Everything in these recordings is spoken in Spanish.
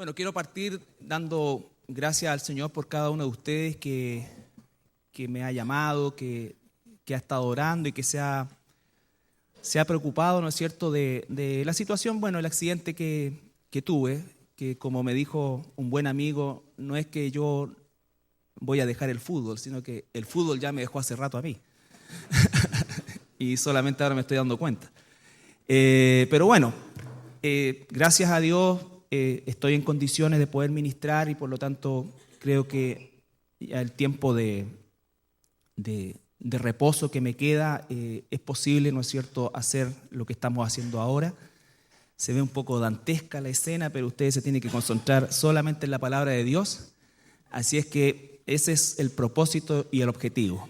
Bueno, quiero partir dando gracias al Señor por cada uno de ustedes que me ha llamado, que ha estado orando y que se ha preocupado, ¿no es cierto?, de la situación, bueno, el accidente que tuve, que como me dijo un buen amigo, no es que yo voy a dejar el fútbol, sino que el fútbol ya me dejó hace rato a mí. Y solamente ahora me estoy dando cuenta. Pero bueno, gracias a Dios estoy en condiciones de poder ministrar y por lo tanto creo que ya el tiempo de reposo que me queda es posible, ¿no es cierto?, hacer lo que estamos haciendo ahora. Se ve un poco dantesca la escena, pero ustedes se tienen que concentrar solamente en la palabra de Dios. Así es que ese es el propósito y el objetivo.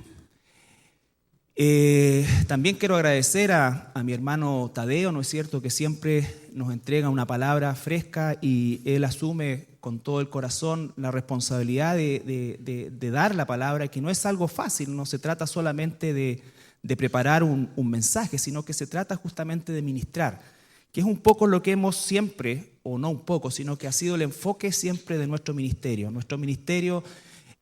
También quiero agradecer a mi hermano Tadeo, ¿no es cierto?, que siempre nos entrega una palabra fresca y él asume con todo el corazón la responsabilidad de dar la palabra, que no es algo fácil, no se trata solamente de preparar un mensaje, sino que se trata justamente de ministrar, que es un poco lo que hemos siempre, o no un poco, sino que ha sido el enfoque siempre de nuestro ministerio. Nuestro ministerio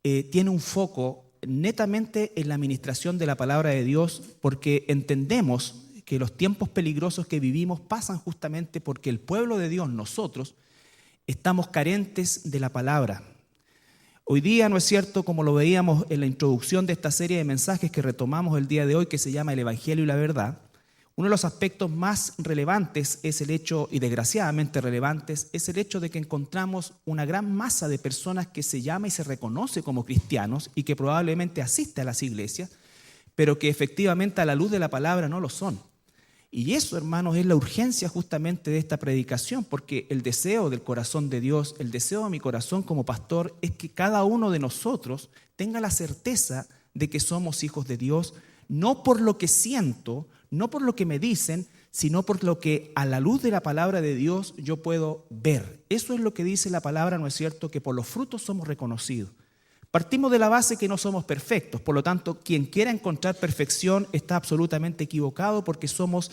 tiene un foco netamente en la administración de la palabra de Dios, porque entendemos que los tiempos peligrosos que vivimos pasan justamente porque el pueblo de Dios, nosotros, estamos carentes de la palabra. Hoy día, ¿no es cierto?, como lo veíamos en la introducción de esta serie de mensajes que retomamos el día de hoy, que se llama El Evangelio y la Verdad, uno de los aspectos más relevantes es el hecho, y desgraciadamente relevantes, es el hecho de que encontramos una gran masa de personas que se llama y se reconoce como cristianos y que probablemente asiste a las iglesias, pero que efectivamente a la luz de la palabra no lo son. Y eso, hermanos, es la urgencia justamente de esta predicación, porque el deseo del corazón de Dios, el deseo de mi corazón como pastor, es que cada uno de nosotros tenga la certeza de que somos hijos de Dios, no por lo que siento, no por lo que me dicen, sino por lo que a la luz de la palabra de Dios yo puedo ver. Eso es lo que dice la palabra, ¿no es cierto?, que por los frutos somos reconocidos. Partimos de la base que no somos perfectos, por lo tanto, quien quiera encontrar perfección está absolutamente equivocado porque somos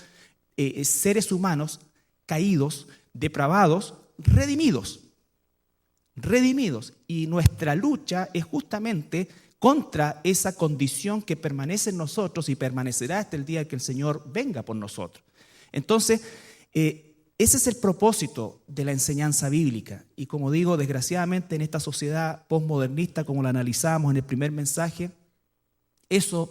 seres humanos caídos, depravados, redimidos. Y nuestra lucha es justamente contra esa condición que permanece en nosotros y permanecerá hasta el día que el Señor venga por nosotros. Entonces, ese es el propósito de la enseñanza bíblica. Y como digo, desgraciadamente en esta sociedad postmodernista, como la analizamos en el primer mensaje, eso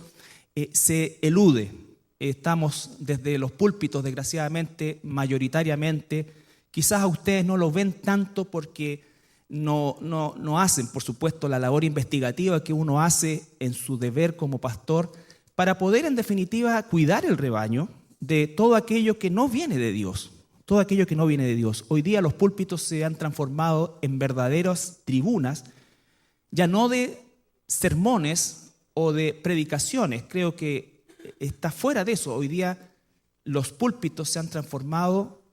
se elude. Estamos desde los púlpitos, desgraciadamente, mayoritariamente. Quizás a ustedes no lo ven tanto porque no hacen, por supuesto, la labor investigativa que uno hace en su deber como pastor para poder, en definitiva, cuidar el rebaño de todo aquello que no viene de Dios. Todo aquello que no viene de Dios. Hoy día los púlpitos se han transformado en verdaderas tribunas, ya no de sermones o de predicaciones. Creo que está fuera de eso. Hoy día los púlpitos se han transformado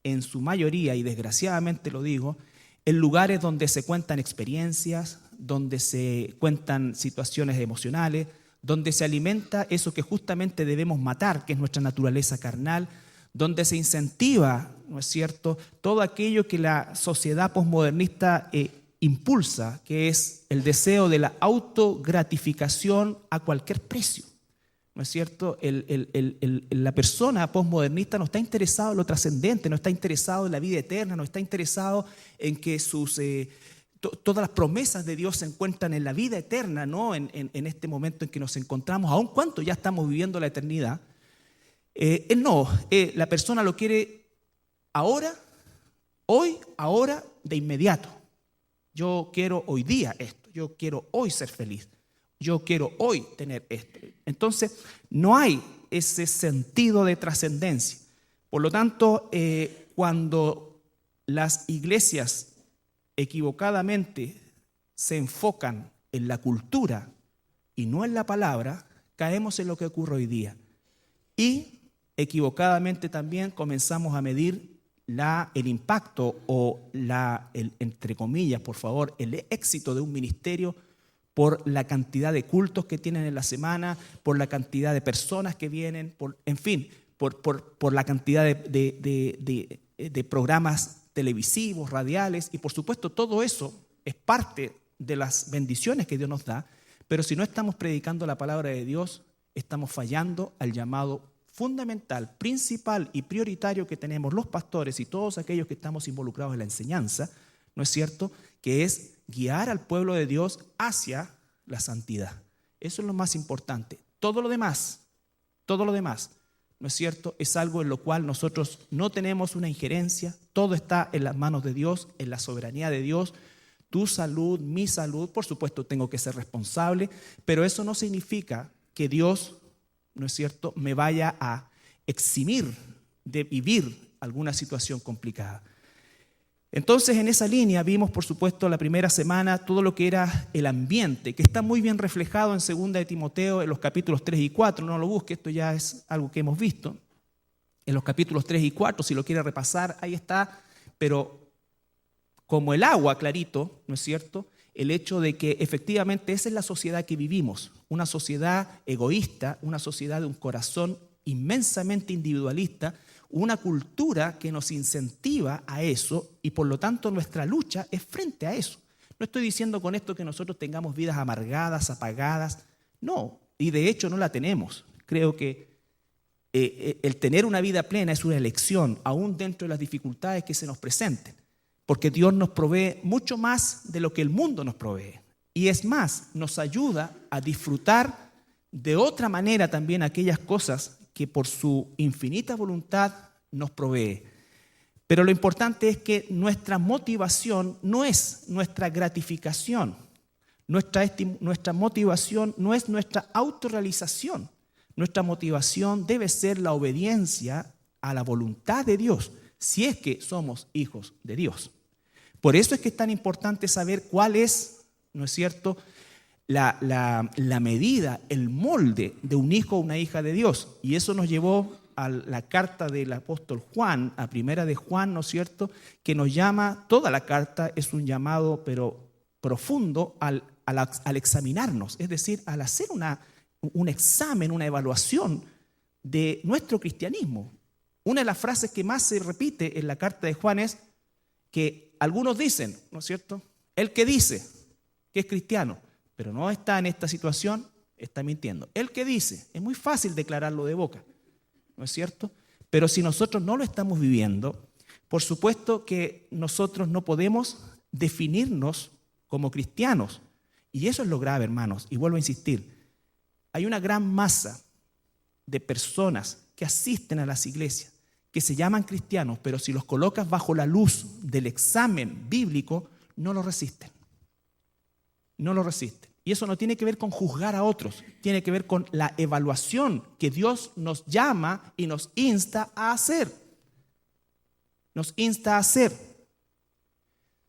en su mayoría, y desgraciadamente lo digo, en lugares donde se cuentan experiencias, donde se cuentan situaciones emocionales, donde se alimenta eso que justamente debemos matar, que es nuestra naturaleza carnal, donde se incentiva, ¿no es cierto?, todo aquello que la sociedad posmodernista impulsa, que es el deseo de la autogratificación a cualquier precio. ¿No es cierto? La persona posmodernista no está interesado en lo trascendente, no está interesado en la vida eterna, no está interesado en que todas las promesas de Dios se encuentran en la vida eterna, no en este momento en que nos encontramos, aun cuando ya estamos viviendo la eternidad. La persona lo quiere ahora, hoy, ahora, de inmediato. Yo quiero hoy día esto, yo quiero hoy ser feliz. Yo quiero hoy tener esto. Entonces, no hay ese sentido de trascendencia. Por lo tanto, cuando las iglesias equivocadamente se enfocan en la cultura y no en la palabra, caemos en lo que ocurre hoy día. Y equivocadamente también comenzamos a medir el impacto o entre comillas, por favor, el éxito de un ministerio por la cantidad de cultos que tienen en la semana, por la cantidad de personas que vienen, por la cantidad de de programas televisivos, radiales, y por supuesto todo eso es parte de las bendiciones que Dios nos da, pero si no estamos predicando la palabra de Dios, estamos fallando al llamado fundamental, principal y prioritario que tenemos los pastores y todos aquellos que estamos involucrados en la enseñanza, ¿no es cierto?, que es guiar al pueblo de Dios hacia la santidad. Eso es lo más importante. Todo lo demás, ¿no es cierto?, es algo en lo cual nosotros no tenemos una injerencia. Todo está en las manos de Dios, en la soberanía de Dios. Tu salud, mi salud, por supuesto tengo que ser responsable, pero eso no significa que Dios, ¿no es cierto?, me vaya a eximir de vivir alguna situación complicada. Entonces, en esa línea vimos, por supuesto, la primera semana todo lo que era el ambiente, que está muy bien reflejado en 2 de Timoteo, en los capítulos 3 y 4. No lo busque, esto ya es algo que hemos visto. En los capítulos 3 y 4, si lo quiere repasar, ahí está. Pero como el agua, clarito, ¿no es cierto?, el hecho de que efectivamente esa es la sociedad que vivimos, una sociedad egoísta, una sociedad de un corazón inmensamente individualista, una cultura que nos incentiva a eso y por lo tanto nuestra lucha es frente a eso. No estoy diciendo con esto que nosotros tengamos vidas amargadas, apagadas, no, y de hecho no la tenemos. Creo que el tener una vida plena es una elección, aún dentro de las dificultades que se nos presenten, porque Dios nos provee mucho más de lo que el mundo nos provee. Y es más, nos ayuda a disfrutar de otra manera también aquellas cosas que por su infinita voluntad nos provee. Pero lo importante es que nuestra motivación no es nuestra gratificación, nuestra motivación no es nuestra autorrealización. Nuestra motivación debe ser la obediencia a la voluntad de Dios, si es que somos hijos de Dios. Por eso es que es tan importante saber cuál es, ¿no es cierto?, la medida, el molde de un hijo o una hija de Dios. Y eso nos llevó a la carta del apóstol Juan, a primera de Juan, ¿no es cierto?, que nos llama, toda la carta es un llamado, pero profundo, al examinarnos, es decir, al hacer un examen, una evaluación de nuestro cristianismo. Una de las frases que más se repite en la carta de Juan es que algunos dicen, ¿no es cierto?, el que dice que es cristiano, pero no está en esta situación, está mintiendo. El que dice, es muy fácil declararlo de boca, ¿no es cierto? Pero si nosotros no lo estamos viviendo, por supuesto que nosotros no podemos definirnos como cristianos. Y eso es lo grave, hermanos. Y vuelvo a insistir, hay una gran masa de personas que asisten a las iglesias, que se llaman cristianos, pero si los colocas bajo la luz del examen bíblico, no lo resisten. No lo resisten. Y eso no tiene que ver con juzgar a otros, tiene que ver con la evaluación que Dios nos llama y nos insta a hacer. Nos insta a hacer.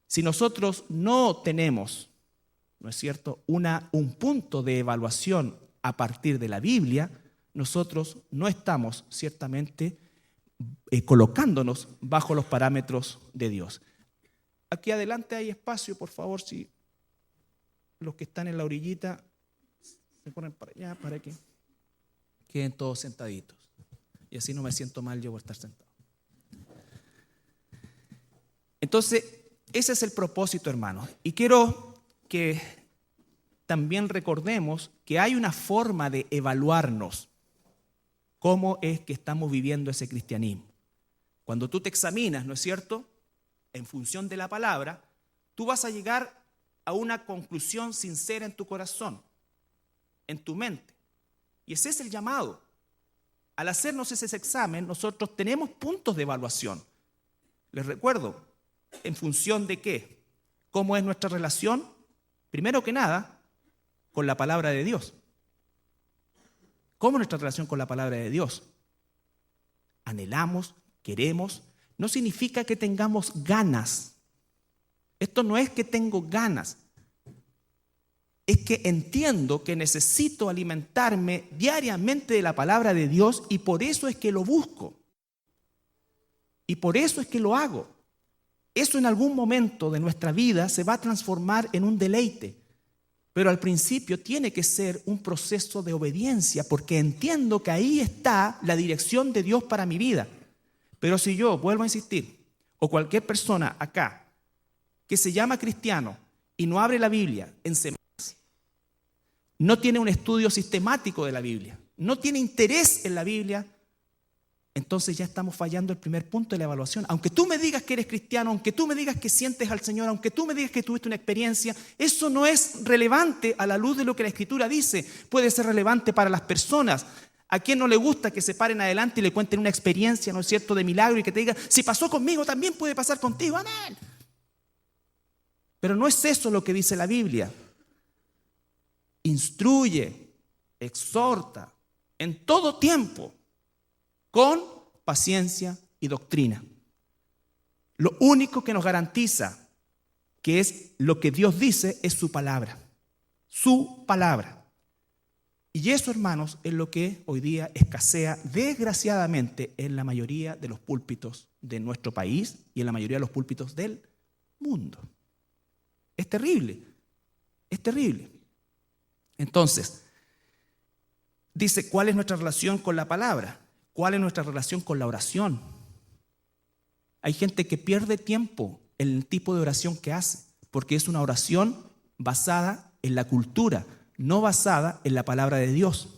Si nosotros no tenemos, ¿no es cierto?, un punto de evaluación a partir de la Biblia, nosotros no estamos ciertamente colocándonos bajo los parámetros de Dios. Aquí adelante hay espacio, por favor, si los que están en la orillita se ponen para allá para que queden todos sentaditos. Y así no me siento mal yo por estar sentado. Entonces, ese es el propósito, hermanos. Y quiero que también recordemos que hay una forma de evaluarnos cómo es que estamos viviendo ese cristianismo. Cuando tú te examinas, ¿no es cierto?, en función de la palabra, tú vas a llegar a una conclusión sincera en tu corazón, en tu mente. Y ese es el llamado. Al hacernos ese examen, nosotros tenemos puntos de evaluación. Les recuerdo, ¿en función de qué? ¿Cómo es nuestra relación? Primero que nada, con la palabra de Dios. ¿Cómo es nuestra relación con la palabra de Dios? Anhelamos, queremos, no significa que tengamos ganas. Esto no es que tengo ganas, es que entiendo que necesito alimentarme diariamente de la palabra de Dios y por eso es que lo busco. Y por eso es que lo hago. Eso en algún momento de nuestra vida se va a transformar en un deleite, pero al principio tiene que ser un proceso de obediencia porque entiendo que ahí está la dirección de Dios para mi vida. Pero si yo, vuelvo a insistir, o cualquier persona acá que se llama cristiano y no abre la Biblia en semanas, no tiene un estudio sistemático de la Biblia, no tiene interés en la Biblia, entonces ya estamos fallando el primer punto de la evaluación. Aunque tú me digas que eres cristiano, aunque tú me digas que sientes al Señor, aunque tú me digas que tuviste una experiencia, eso no es relevante a la luz de lo que la Escritura dice. Puede ser relevante para las personas. ¿A quién no le gusta que se paren adelante y le cuenten una experiencia, ¿no es cierto?, de milagro y que te digan, si pasó conmigo, también puede pasar contigo? Amén. Pero no es eso lo que dice la Biblia. Instruye, exhorta en todo tiempo, con paciencia y doctrina. Lo único que nos garantiza que es lo que Dios dice es su palabra. Su palabra. Y eso, hermanos, es lo que hoy día escasea desgraciadamente en la mayoría de los púlpitos de nuestro país y en la mayoría de los púlpitos del mundo. Es terrible. Es terrible. Entonces, dice, ¿cuál es nuestra relación con la palabra? ¿Cuál es nuestra relación con la oración? Hay gente que pierde tiempo en el tipo de oración que hace, porque es una oración basada en la cultura, no basada en la palabra de Dios.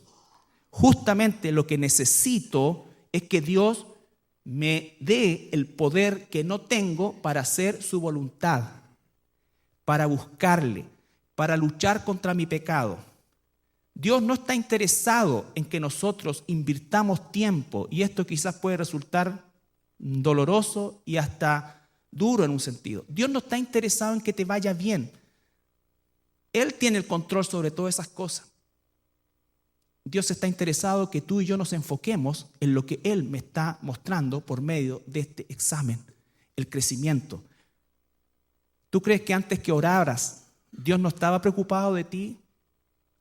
Justamente lo que necesito es que Dios me dé el poder que no tengo para hacer su voluntad, para buscarle, para luchar contra mi pecado. Dios no está interesado en que nosotros invirtamos tiempo, y esto quizás puede resultar doloroso y hasta duro en un sentido. Dios no está interesado en que te vaya bien. Él tiene el control sobre todas esas cosas. Dios está interesado en que tú y yo nos enfoquemos en lo que Él me está mostrando por medio de este examen, el crecimiento. ¿Tú crees que antes que oraras, Dios no estaba preocupado de ti?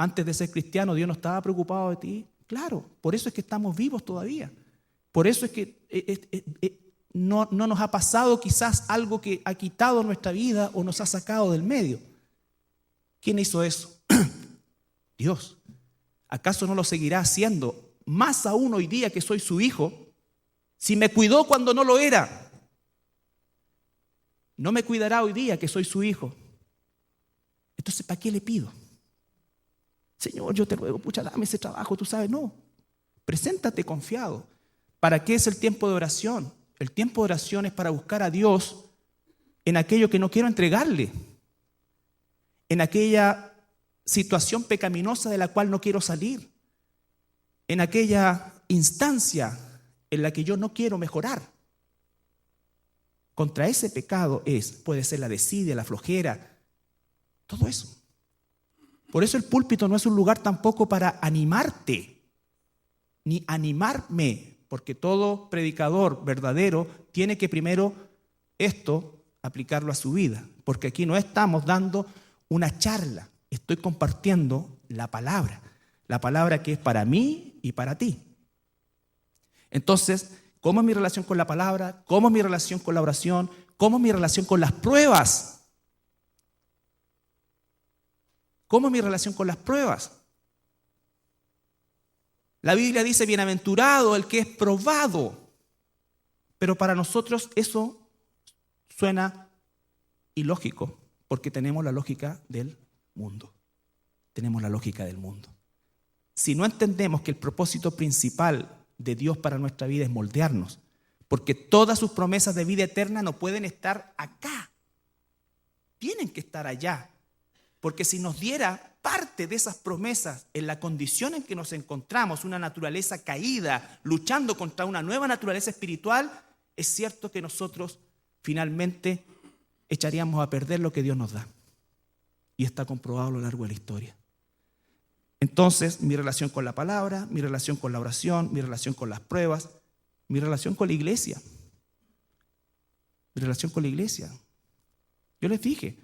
Antes de ser cristiano, Dios no estaba preocupado de ti. Claro, por eso es que estamos vivos todavía. Por eso es que no nos ha pasado quizás algo que ha quitado nuestra vida o nos ha sacado del medio. ¿Quién hizo eso? Dios. ¿Acaso no lo seguirá haciendo? Más aún hoy día que soy su hijo, si me cuidó cuando no lo era, no me cuidará hoy día que soy su hijo. Entonces, ¿para qué le pido? Señor, yo te ruego, pucha, dame ese trabajo, tú sabes. No, preséntate confiado. ¿Para qué es el tiempo de oración? El tiempo de oración es para buscar a Dios en aquello que no quiero entregarle, en aquella situación pecaminosa de la cual no quiero salir, en aquella instancia en la que yo no quiero mejorar. Contra ese pecado puede ser la desidia, la flojera, todo eso. Por eso el púlpito no es un lugar tampoco para animarte, ni animarme, porque todo predicador verdadero tiene que primero esto aplicarlo a su vida, porque aquí no estamos dando una charla, estoy compartiendo la palabra que es para mí y para ti. Entonces, ¿cómo es mi relación con la palabra? ¿Cómo es mi relación con la oración? ¿Cómo es mi relación con las pruebas? ¿Cómo es mi relación con las pruebas? La Biblia dice, bienaventurado el que es probado. Pero para nosotros eso suena ilógico, porque tenemos la lógica del mundo. Tenemos la lógica del mundo. Si no entendemos que el propósito principal de Dios para nuestra vida es moldearnos, porque todas sus promesas de vida eterna no pueden estar acá, tienen que estar allá. Porque si nos diera parte de esas promesas en la condición en que nos encontramos, una naturaleza caída, luchando contra una nueva naturaleza espiritual, es cierto que nosotros finalmente echaríamos a perder lo que Dios nos da. Y está comprobado a lo largo de la historia. Entonces, mi relación con la palabra, mi relación con la oración, mi relación con las pruebas, mi relación con la iglesia. Mi relación con la iglesia. Yo les dije,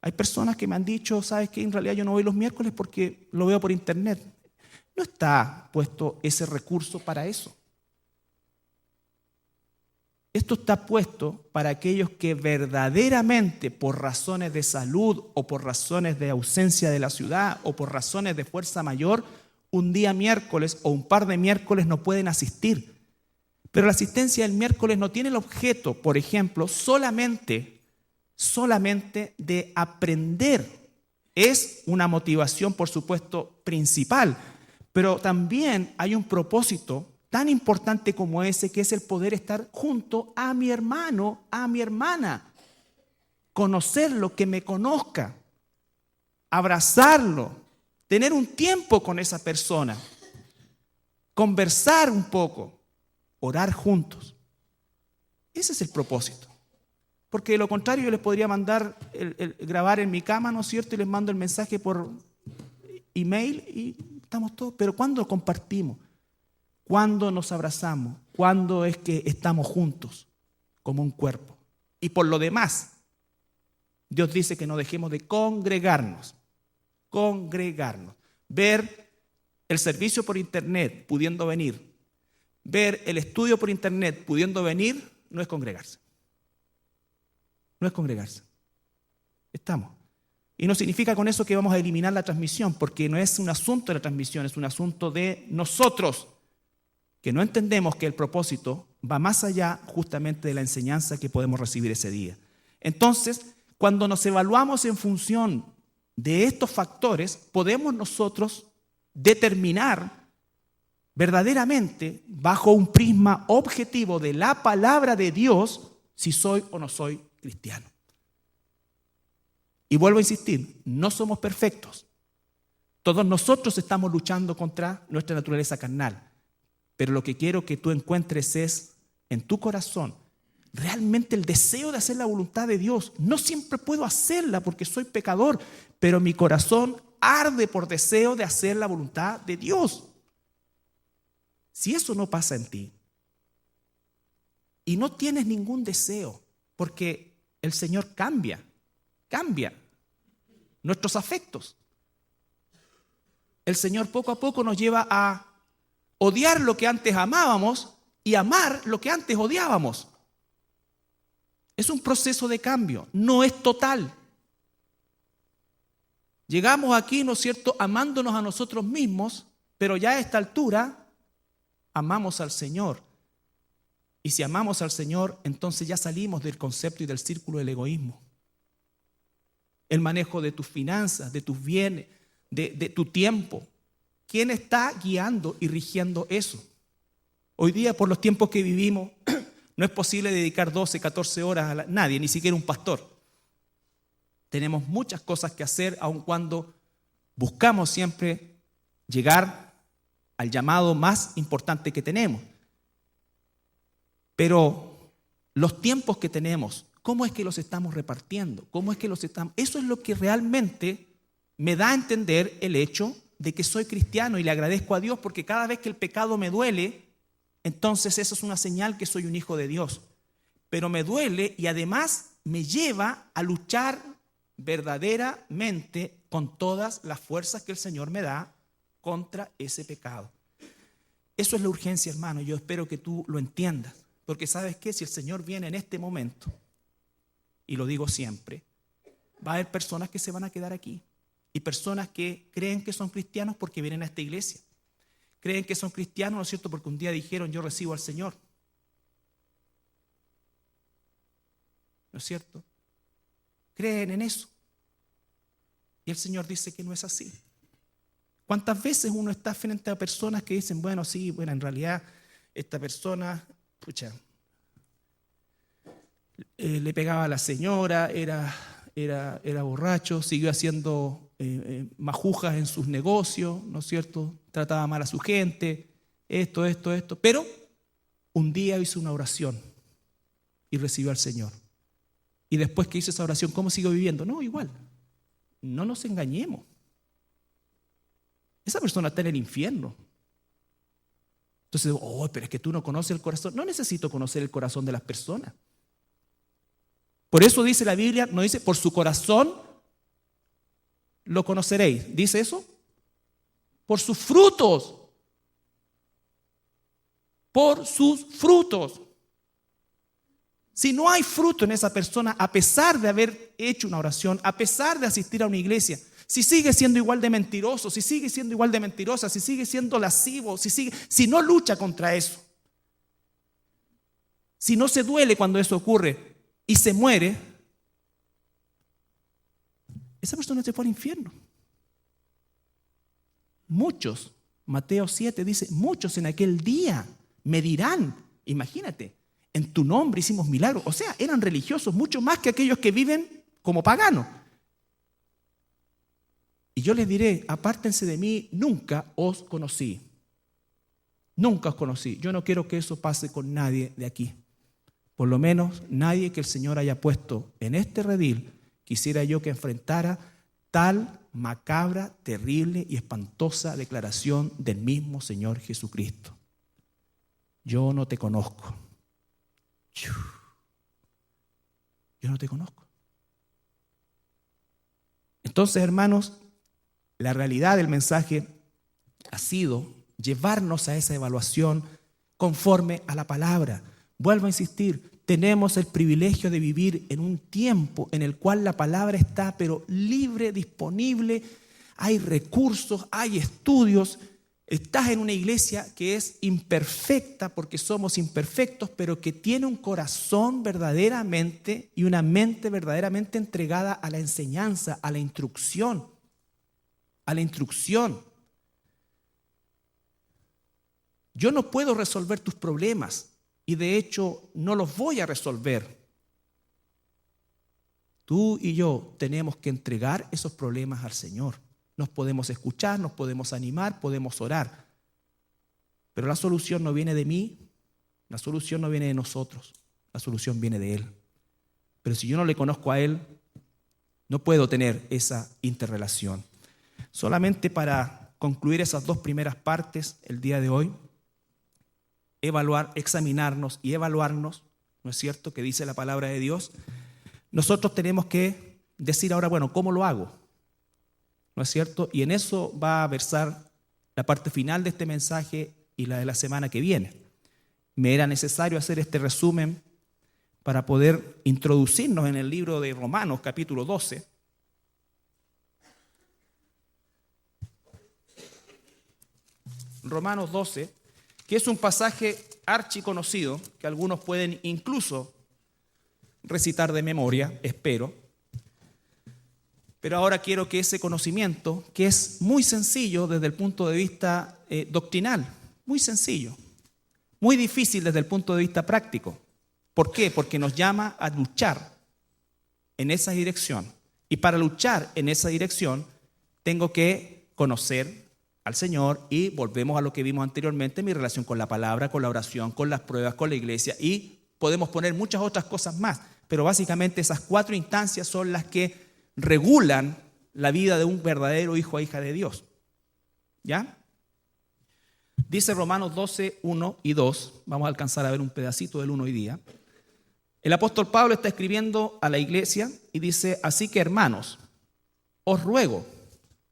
hay personas que me han dicho, ¿sabes qué? En realidad yo no voy los miércoles porque lo veo por internet. No está puesto ese recurso para eso. Esto está puesto para aquellos que verdaderamente por razones de salud o por razones de ausencia de la ciudad o por razones de fuerza mayor, un día miércoles o un par de miércoles no pueden asistir. Pero la asistencia del miércoles no tiene el objeto, por ejemplo, solamente de aprender. Es una motivación, por supuesto, principal, pero también hay un propósito tan importante como ese, que es el poder estar junto a mi hermano, a mi hermana, conocerlo, que me conozca, abrazarlo, tener un tiempo con esa persona, conversar un poco, orar juntos. Ese es el propósito. Porque de lo contrario yo les podría mandar, grabar en mi cama, ¿no es cierto? Y les mando el mensaje por email y estamos todos. Pero ¿cuándo compartimos? ¿Cuándo nos abrazamos? ¿Cuándo es que estamos juntos como un cuerpo? Y por lo demás, Dios dice que no dejemos de congregarnos. Congregarnos. Ver el servicio por internet pudiendo venir. Ver el estudio por internet pudiendo venir, no es congregarse. No es congregarse. Estamos. Y no significa con eso que vamos a eliminar la transmisión, porque no es un asunto de la transmisión, es un asunto de nosotros, que no entendemos que el propósito va más allá justamente de la enseñanza que podemos recibir ese día. Entonces, cuando nos evaluamos en función de estos factores, podemos nosotros determinar verdaderamente, bajo un prisma objetivo de la palabra de Dios, si soy o no soy cristiano. Y vuelvo a insistir, no somos perfectos. Todos nosotros estamos luchando contra nuestra naturaleza carnal. Pero lo que quiero que tú encuentres es en tu corazón realmente el deseo de hacer la voluntad de Dios. No siempre puedo hacerla porque soy pecador, pero mi corazón arde por deseo de hacer la voluntad de Dios. Si eso no pasa en ti y no tienes ningún deseo, porque el Señor cambia nuestros afectos. El Señor poco a poco nos lleva a odiar lo que antes amábamos y amar lo que antes odiábamos. Es un proceso de cambio, no es total. Llegamos aquí, ¿no es cierto?, amándonos a nosotros mismos, pero ya a esta altura amamos al Señor. Y si amamos al Señor, entonces ya salimos del concepto y del círculo del egoísmo. El manejo de tus finanzas, de tus bienes, de tu tiempo. ¿Quién está guiando y rigiendo eso? Hoy día, por los tiempos que vivimos, no es posible dedicar 12, 14 horas a nadie, ni siquiera un pastor. Tenemos muchas cosas que hacer, aun cuando buscamos siempre llegar al llamado más importante que tenemos. Pero los tiempos que tenemos, ¿cómo es que los estamos repartiendo? ¿Cómo es que los estamos? Eso es lo que realmente me da a entender el hecho de que soy cristiano, y le agradezco a Dios porque cada vez que el pecado me duele, entonces eso es una señal que soy un hijo de Dios. Pero me duele y además me lleva a luchar verdaderamente con todas las fuerzas que el Señor me da contra ese pecado. Eso es la urgencia, hermano. Yo espero que tú lo entiendas. Porque ¿sabes qué? Si el Señor viene en este momento, y lo digo siempre, va a haber personas que se van a quedar aquí. Y personas que creen que son cristianos porque vienen a esta iglesia. Creen que son cristianos, ¿no es cierto?, porque un día dijeron, yo recibo al Señor. ¿No es cierto? Creen en eso. Y el Señor dice que no es así. ¿Cuántas veces uno está frente a personas que dicen, bueno, sí, bueno, en realidad esta persona, le pegaba a la señora, era borracho, siguió haciendo majujas en sus negocios, ¿no es cierto? Trataba mal a su gente, esto, pero un día hizo una oración y recibió al Señor. Y después que hizo esa oración, ¿cómo siguió viviendo? No, igual. No nos engañemos. Esa persona está en el infierno. Entonces, pero es que tú no conoces el corazón. No necesito conocer el corazón de las personas. Por eso dice la Biblia, no dice, por su corazón lo conoceréis. ¿Dice eso? Por sus frutos. Por sus frutos. Si no hay fruto en esa persona, a pesar de haber hecho una oración, a pesar de asistir a una iglesia, si sigue siendo igual de mentiroso, si sigue siendo igual de mentirosa, si sigue siendo lascivo, si no lucha contra eso, si no se duele cuando eso ocurre y se muere, esa persona se fue al infierno. Muchos, Mateo 7 dice, muchos en aquel día me dirán, imagínate, en tu nombre hicimos milagros. O sea, eran religiosos mucho más que aquellos que viven como paganos. Y yo les diré, apártense de mí, nunca os conocí. Nunca os conocí. Yo no quiero que eso pase con nadie de aquí. Por lo menos nadie que el Señor haya puesto en este redil quisiera yo que enfrentara tal macabra, terrible y espantosa declaración del mismo Señor Jesucristo. Yo no te conozco. Yo no te conozco. Entonces, hermanos, la realidad del mensaje ha sido llevarnos a esa evaluación conforme a la palabra. Vuelvo a insistir, tenemos el privilegio de vivir en un tiempo en el cual la palabra está pero libre, disponible, hay recursos, hay estudios. Estás en una iglesia que es imperfecta porque somos imperfectos, pero que tiene un corazón verdaderamente y una mente verdaderamente entregada a la enseñanza, a la instrucción. A la instrucción. Yo no puedo resolver tus problemas y de hecho no los voy a resolver. Tú y yo tenemos que entregar esos problemas al Señor. Nos podemos escuchar, nos podemos animar, podemos orar. Pero la solución no viene de mí, la solución no viene de nosotros, la solución viene de Él. Pero si yo no le conozco a Él, no puedo tener esa interrelación. Solamente para concluir esas dos primeras partes el día de hoy, evaluar, examinarnos y evaluarnos, ¿no es cierto?, que dice la palabra de Dios. Nosotros tenemos que decir ahora, bueno, ¿cómo lo hago? ¿No es cierto? Y en eso va a versar la parte final de este mensaje y la de la semana que viene. Me era necesario hacer este resumen para poder introducirnos en el libro de Romanos, capítulo 12. Romanos 12, que es un pasaje archiconocido, que algunos pueden incluso recitar de memoria, espero. Pero ahora quiero que ese conocimiento, que es muy sencillo desde el punto de vista doctrinal, muy sencillo, muy difícil desde el punto de vista práctico. ¿Por qué? Porque nos llama a luchar en esa dirección. Y para luchar en esa dirección, tengo que conocer al Señor y volvemos a lo que vimos anteriormente, mi relación con la palabra, con la oración, con las pruebas, con la iglesia y podemos poner muchas otras cosas más. Pero básicamente esas 4 instancias son las que regulan la vida de un verdadero hijo o hija de Dios. ¿Ya? Dice Romanos 12, 1 y 2. Vamos a alcanzar a ver un pedacito del 1 hoy día. El apóstol Pablo está escribiendo a la iglesia y dice, así que hermanos, os ruego.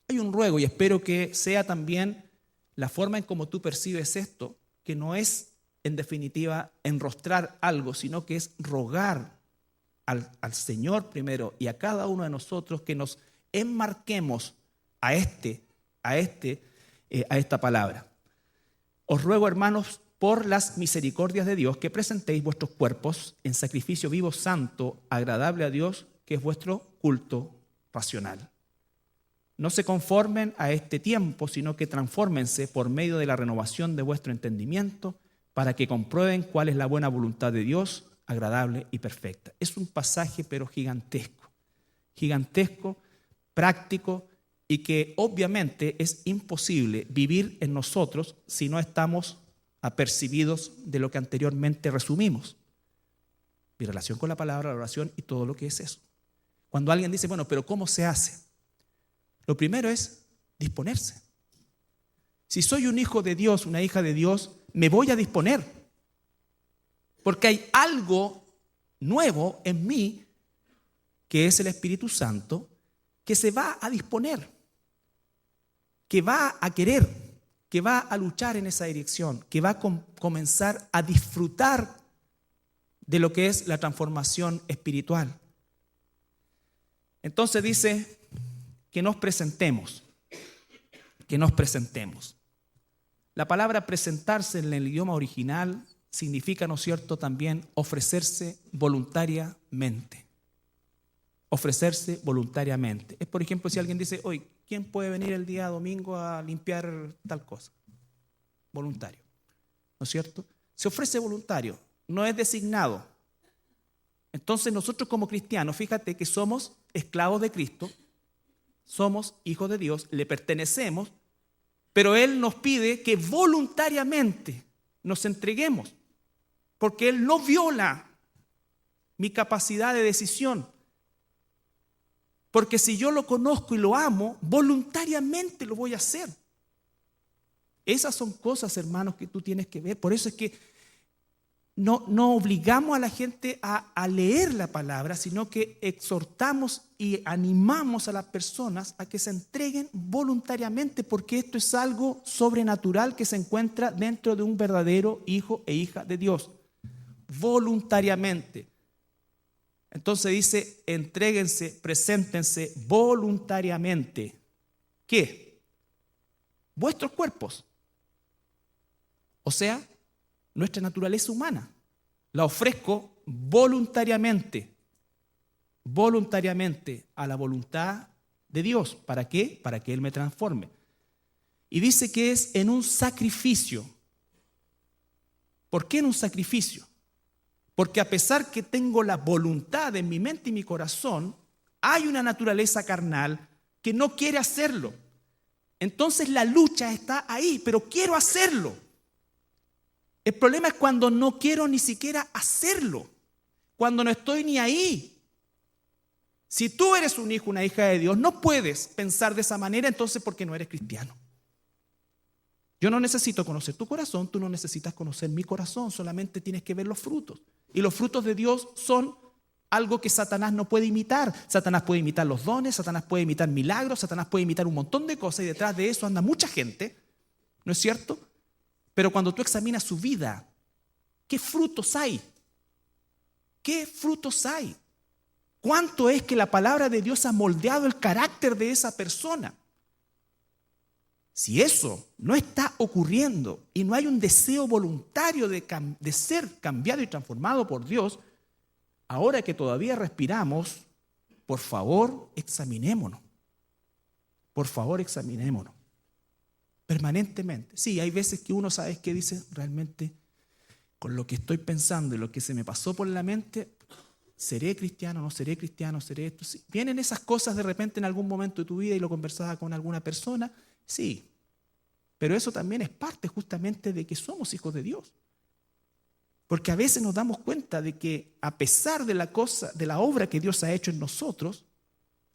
Hay un ruego y espero que sea también la forma en cómo tú percibes esto, que no es en definitiva enrostrar algo, sino que es rogar al Señor primero y a cada uno de nosotros que nos enmarquemos a esta palabra. Os ruego, hermanos, por las misericordias de Dios, que presentéis vuestros cuerpos en sacrificio vivo, santo, agradable a Dios, que es vuestro culto racional. No se conformen a este tiempo, sino que transfórmense por medio de la renovación de vuestro entendimiento, para que comprueben cuál es la buena voluntad de Dios, agradable y perfecta. Es un pasaje pero gigantesco, práctico y que obviamente es imposible vivir en nosotros si no estamos apercibidos de lo que anteriormente resumimos. Mi relación con la palabra, la oración y todo lo que es eso. Cuando alguien dice, bueno, pero ¿cómo se hace? Lo primero es disponerse. Si soy un hijo de Dios, una hija de Dios, me voy a disponer. Porque hay algo nuevo en mí, que es el Espíritu Santo, que se va a disponer, que va a querer, que va a luchar en esa dirección, que va a comenzar a disfrutar de lo que es la transformación espiritual. Entonces dice que nos presentemos. La palabra presentarse en el idioma original significa, ¿no es cierto?, también ofrecerse voluntariamente. Ofrecerse voluntariamente. Es, por ejemplo, si alguien dice, hoy, ¿quién puede venir el día domingo a limpiar tal cosa? Voluntario, ¿no es cierto? Se ofrece voluntario, no es designado. Entonces nosotros como cristianos, fíjate que somos esclavos de Cristo, somos hijos de Dios, le pertenecemos, pero Él nos pide que voluntariamente nos entreguemos, porque Él no viola mi capacidad de decisión. Porque si yo lo conozco y lo amo, voluntariamente lo voy a hacer. Esas son cosas, hermanos, que tú tienes que ver. Por eso es que no obligamos a la gente a leer la palabra, sino que exhortamos y animamos a las personas a que se entreguen voluntariamente, porque esto es algo sobrenatural que se encuentra dentro de un verdadero hijo e hija de Dios. Voluntariamente. Entonces dice, entréguense, preséntense voluntariamente. ¿Qué? Vuestros cuerpos. O sea, nuestra naturaleza humana. La ofrezco voluntariamente a la voluntad de Dios. ¿Para qué? Para que Él me transforme. Y dice que es en un sacrificio. ¿Por qué en un sacrificio? Porque a pesar que tengo la voluntad en mi mente y mi corazón, hay una naturaleza carnal que no quiere hacerlo. Entonces la lucha está ahí, pero quiero hacerlo. El problema es cuando no quiero ni siquiera hacerlo, cuando no estoy ni ahí. Si tú eres un hijo, una hija de Dios, no puedes pensar de esa manera, entonces porque no eres cristiano. Yo no necesito conocer tu corazón, tú no necesitas conocer mi corazón, solamente tienes que ver los frutos. Y los frutos de Dios son algo que Satanás no puede imitar. Satanás puede imitar los dones, Satanás puede imitar milagros, Satanás puede imitar un montón de cosas y detrás de eso anda mucha gente, ¿no es cierto? Pero cuando tú examinas su vida, ¿qué frutos hay? ¿Qué frutos hay? ¿Cuánto es que la palabra de Dios ha moldeado el carácter de esa persona? Si eso no está ocurriendo y no hay un deseo voluntario de ser cambiado y transformado por Dios, ahora que todavía respiramos, por favor, examinémonos. Por favor, examinémonos. Permanentemente. Sí, hay veces que uno sabe que dice, realmente, con lo que estoy pensando y lo que se me pasó por la mente, ¿seré cristiano? ¿No seré cristiano? ¿Seré esto? Sí. ¿Vienen esas cosas de repente en algún momento de tu vida y lo conversaba con alguna persona? Sí. Pero eso también es parte justamente de que somos hijos de Dios. Porque a veces nos damos cuenta de que a pesar de la obra que Dios ha hecho en nosotros,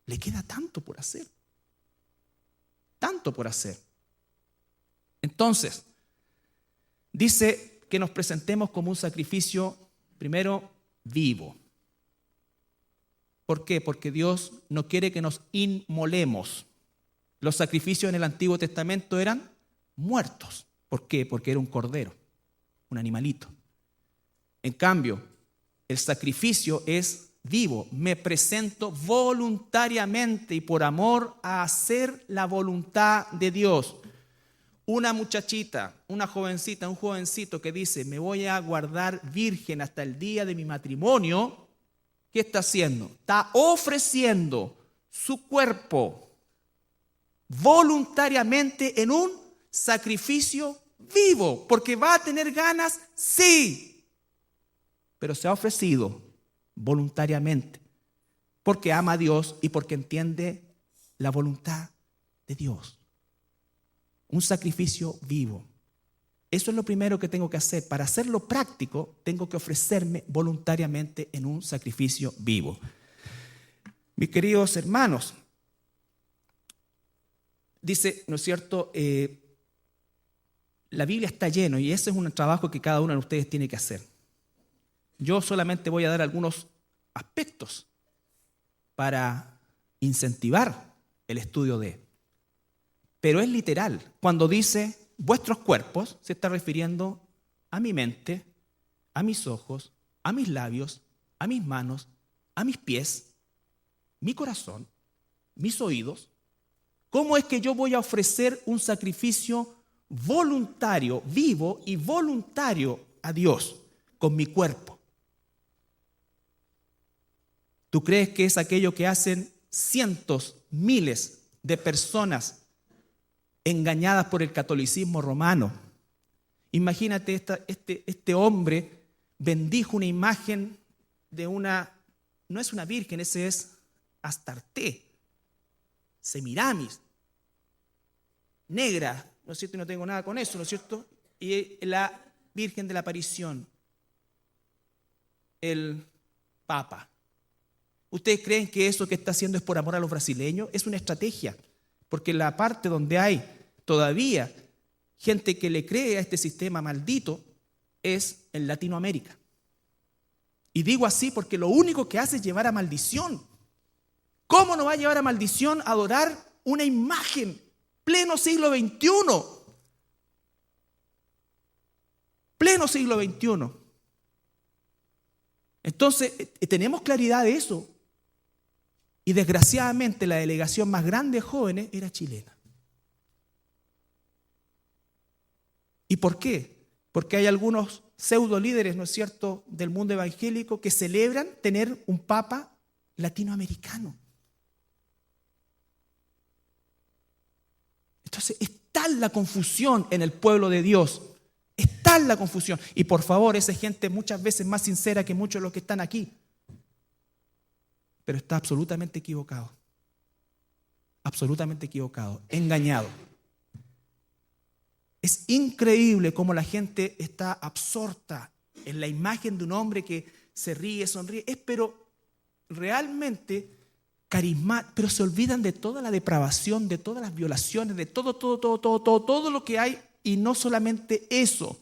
le queda tanto por hacer. Tanto por hacer. Entonces, dice que nos presentemos como un sacrificio, primero, vivo. ¿Por qué? Porque Dios no quiere que nos inmolemos. Los sacrificios en el Antiguo Testamento eran muertos. ¿Por qué? Porque era un cordero, un animalito. En cambio, el sacrificio es vivo. Me presento voluntariamente y por amor a hacer la voluntad de Dios. Una muchachita, una jovencita, un jovencito que dice, me voy a guardar virgen hasta el día de mi matrimonio, ¿qué está haciendo? Está ofreciendo su cuerpo voluntariamente en un sacrificio vivo, porque va a tener ganas, sí, pero se ha ofrecido voluntariamente, porque ama a Dios y porque entiende la voluntad de Dios. Un sacrificio vivo. Eso es lo primero que tengo que hacer. Para hacerlo práctico, tengo que ofrecerme voluntariamente en un sacrificio vivo. Mis queridos hermanos, dice, ¿no es cierto?, la Biblia está lleno y ese es un trabajo que cada uno de ustedes tiene que hacer. Yo solamente voy a dar algunos aspectos para incentivar el estudio de. Pero es literal. Cuando dice vuestros cuerpos, se está refiriendo a mi mente, a mis ojos, a mis labios, a mis manos, a mis pies, mi corazón, mis oídos. ¿Cómo es que yo voy a ofrecer un sacrificio voluntario, vivo y voluntario a Dios con mi cuerpo. ¿Tú crees que es aquello que hacen cientos, miles de personas engañadas por el catolicismo romano? Imagínate, este hombre bendijo una imagen de no es una virgen, ese es Astarte, Semiramis, negra, ¿no es cierto? Y no tengo nada con eso, ¿no es cierto? Y la Virgen de la Aparición, el Papa. ¿Ustedes creen que eso que está haciendo es por amor a los brasileños? Es una estrategia, porque la parte donde hay todavía gente que le cree a este sistema maldito es en Latinoamérica. Y digo así porque lo único que hace es llevar a maldición. ¿Cómo no va a llevar a maldición adorar una imagen? Pleno siglo XXI. Pleno siglo XXI. Entonces, tenemos claridad de eso. Y desgraciadamente la delegación más grande de jóvenes era chilena. ¿Y por qué? Porque hay algunos pseudo líderes, ¿no es cierto?, del mundo evangélico que celebran tener un papa latinoamericano. Entonces, es tal la confusión en el pueblo de Dios. Es tal la confusión. Y por favor, esa gente muchas veces más sincera que muchos de los que están aquí. Pero está absolutamente equivocado. Absolutamente equivocado. Engañado. Es increíble cómo la gente está absorta en la imagen de un hombre que se ríe, sonríe. Pero realmente carismático, pero se olvidan de toda la depravación, de todas las violaciones, de todo lo que hay. Y no solamente eso,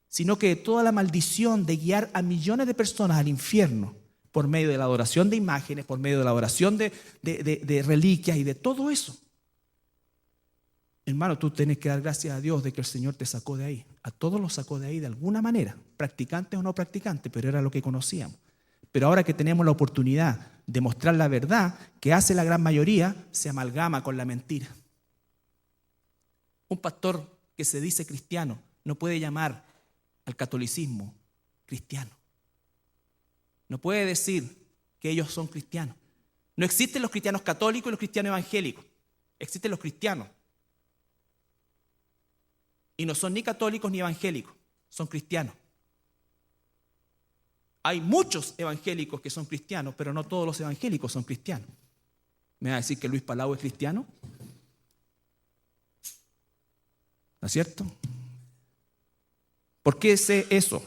sino que de toda la maldición de guiar a millones de personas al infierno por medio de la adoración de imágenes, por medio de la adoración de reliquias y de todo eso. Hermano, tú tienes que dar gracias a Dios de que el Señor te sacó de ahí. A todos los sacó de ahí de alguna manera, practicantes o no practicantes, pero era lo que conocíamos. Pero ahora que tenemos la oportunidad de mostrar la verdad que hace la gran mayoría, se amalgama con la mentira. Un pastor que se dice cristiano no puede llamar al catolicismo cristiano. No puede decir que ellos son cristianos. No existen los cristianos católicos y los cristianos evangélicos. Existen los cristianos. Y no son ni católicos ni evangélicos, son cristianos. Hay muchos evangélicos que son cristianos, pero no todos los evangélicos son cristianos. ¿Me va a decir que Luis Palau es cristiano? ¿No es cierto? ¿Por qué sé eso?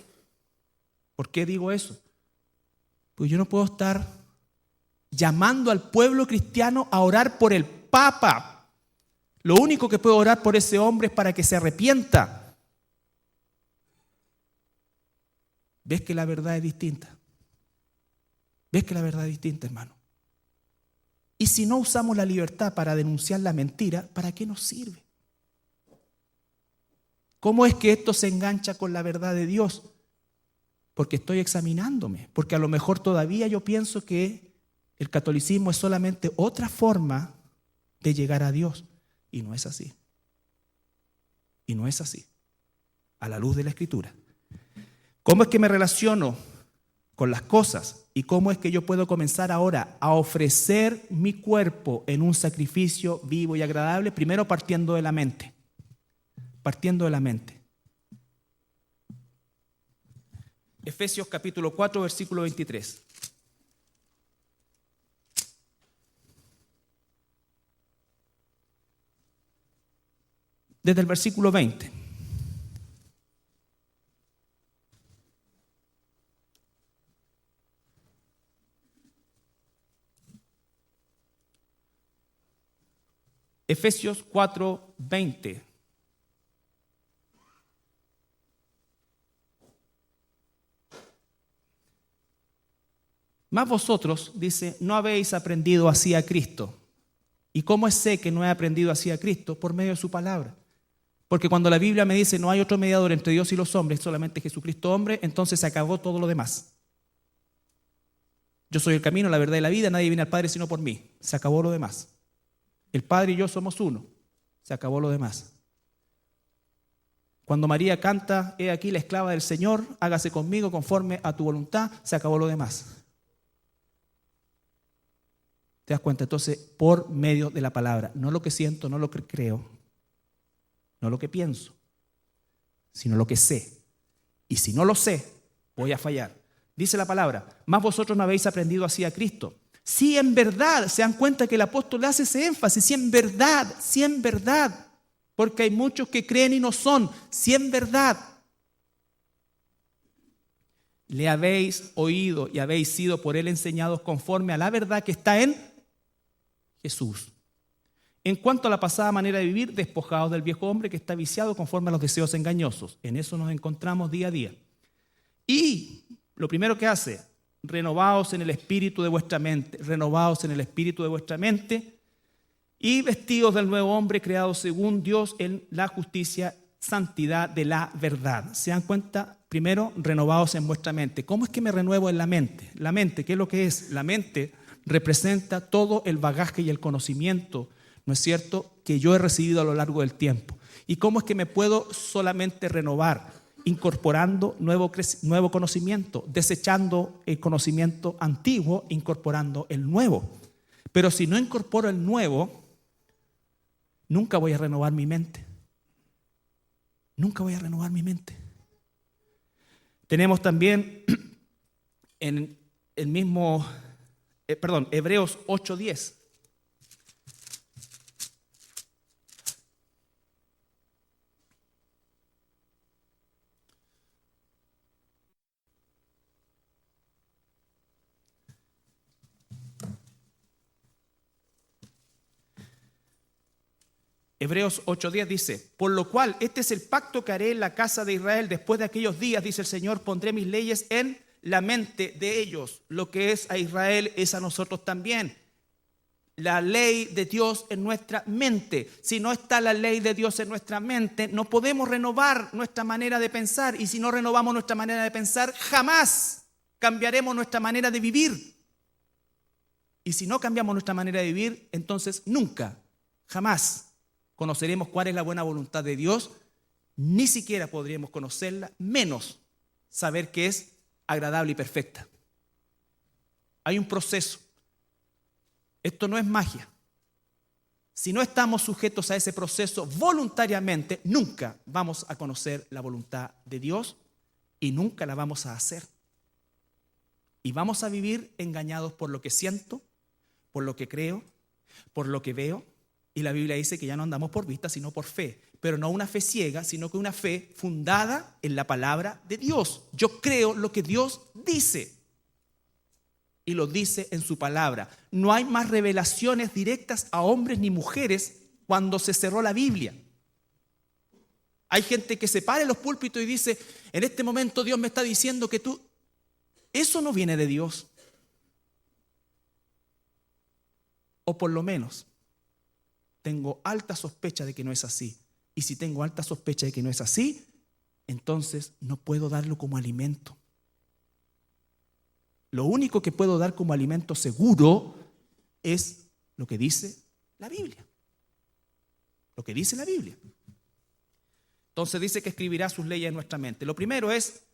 ¿Por qué digo eso? Pues yo no puedo estar llamando al pueblo cristiano a orar por el Papa. Lo único que puedo orar por ese hombre es para que se arrepienta. ¿Ves que la verdad es distinta? ¿Ves que la verdad es distinta, hermano? Y si no usamos la libertad para denunciar la mentira, ¿para qué nos sirve? ¿Cómo es que esto se engancha con la verdad de Dios? Porque estoy examinándome, porque a lo mejor todavía yo pienso que el catolicismo es solamente otra forma de llegar a Dios. Y no es así. Y no es así. A la luz de la Escritura. ¿Cómo es que me relaciono con las cosas? ¿Y cómo es que yo puedo comenzar ahora a ofrecer mi cuerpo en un sacrificio vivo y agradable? Primero partiendo de la mente. Partiendo de la mente. Efesios capítulo 4, versículo 23. Desde el versículo 20. Efesios 4, 20. Mas vosotros, dice, no habéis aprendido así a Cristo. ¿Y cómo sé que no he aprendido así a Cristo? Por medio de su palabra. Porque cuando la Biblia me dice no hay otro mediador entre Dios y los hombres, solamente Jesucristo hombre, entonces se acabó todo lo demás. Yo soy el camino, la verdad y la vida, nadie viene al Padre sino por mí. Se acabó lo demás. El Padre y yo somos uno. Se acabó lo demás. Cuando María canta, he aquí la esclava del Señor, hágase conmigo conforme a tu voluntad, se acabó lo demás. ¿Te das cuenta? Entonces, por medio de la palabra, no lo que siento, no lo que creo, no lo que pienso, sino lo que sé. Y si no lo sé, voy a fallar. Dice la palabra, más vosotros no habéis aprendido así a Cristo. Si en verdad, se dan cuenta que el apóstol le hace ese énfasis, si en verdad, porque hay muchos que creen y no son, si en verdad le habéis oído y habéis sido por él enseñados conforme a la verdad que está en Jesús. En cuanto a la pasada manera de vivir, despojados del viejo hombre que está viciado conforme a los deseos engañosos. En eso nos encontramos día a día. Y lo primero que hace, renovaos en el espíritu de vuestra mente, y vestidos del nuevo hombre creado según Dios en la justicia, santidad de la verdad. ¿Se dan cuenta? Primero, renovaos en vuestra mente. ¿Cómo es que me renuevo en la mente? La mente, ¿qué es lo que es? La mente representa todo el bagaje y el conocimiento, ¿no es cierto?, que yo he recibido a lo largo del tiempo. ¿Y cómo es que me puedo solamente renovar? Incorporando nuevo conocimiento, desechando el conocimiento antiguo, incorporando el nuevo. Pero si no incorporo el nuevo, nunca voy a renovar mi mente. Nunca voy a renovar mi mente. Tenemos también en el mismo, Hebreos 8:10. Hebreos 8:10 dice, por lo cual este es el pacto que haré en la casa de Israel después de aquellos días, dice el Señor, pondré mis leyes en la mente de ellos. Lo que es a Israel es a nosotros también. La ley de Dios en nuestra mente. Si no está la ley de Dios en nuestra mente, no podemos renovar nuestra manera de pensar. Y si no renovamos nuestra manera de pensar, jamás cambiaremos nuestra manera de vivir. Y si no cambiamos nuestra manera de vivir, entonces nunca, jamás conoceremos cuál es la buena voluntad de Dios, ni siquiera podríamos conocerla, menos saber que es agradable y perfecta. Hay un proceso. Esto no es magia. Si no estamos sujetos a ese proceso voluntariamente, nunca vamos a conocer la voluntad de Dios y nunca la vamos a hacer. Y vamos a vivir engañados por lo que siento, por lo que creo, por lo que veo. Y la Biblia dice que ya no andamos por vista, sino por fe. Pero no una fe ciega, sino que una fe fundada en la palabra de Dios. Yo creo lo que Dios dice. Y lo dice en su palabra. No hay más revelaciones directas a hombres ni mujeres cuando se cerró la Biblia. Hay gente que se para en los púlpitos y dice, en este momento Dios me está diciendo que tú... Eso no viene de Dios. O por lo menos tengo alta sospecha de que no es así. Y si tengo alta sospecha de que no es así, entonces no puedo darlo como alimento. Lo único que puedo dar como alimento seguro es lo que dice la Biblia. Lo que dice la Biblia. Entonces dice que escribirá sus leyes en nuestra mente. Lo primero es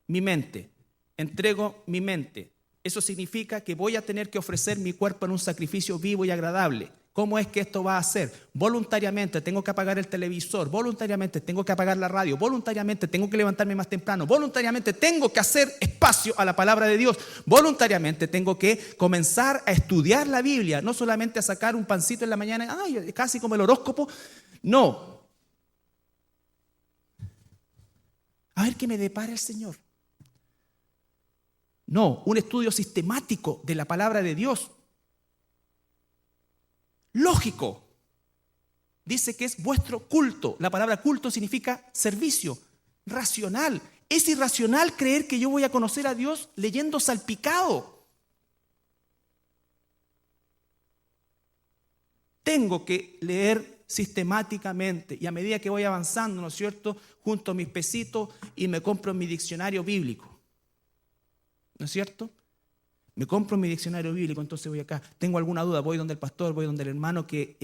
mi mente. Entrego mi mente. Eso significa que voy a tener que ofrecer mi cuerpo en un sacrificio vivo y agradable. ¿Cómo es que esto va a ser? Voluntariamente tengo que apagar el televisor, voluntariamente tengo que apagar la radio, voluntariamente tengo que levantarme más temprano, voluntariamente tengo que hacer espacio a la palabra de Dios, voluntariamente tengo que comenzar a estudiar la Biblia, no solamente a sacar un pancito en la mañana, ay, casi como el horóscopo, no. A ver qué me depara el Señor. No, un estudio sistemático de la palabra de Dios. Lógico. Dice que es vuestro culto. La palabra culto significa servicio. Racional. Es irracional creer que yo voy a conocer a Dios leyendo salpicado. Tengo que leer sistemáticamente y a medida que voy avanzando, ¿no es cierto?, junto a mis pesitos y me compro mi diccionario bíblico. ¿No es cierto? Me compro mi diccionario bíblico, entonces voy acá. Tengo alguna duda, voy donde el pastor, voy donde el hermano que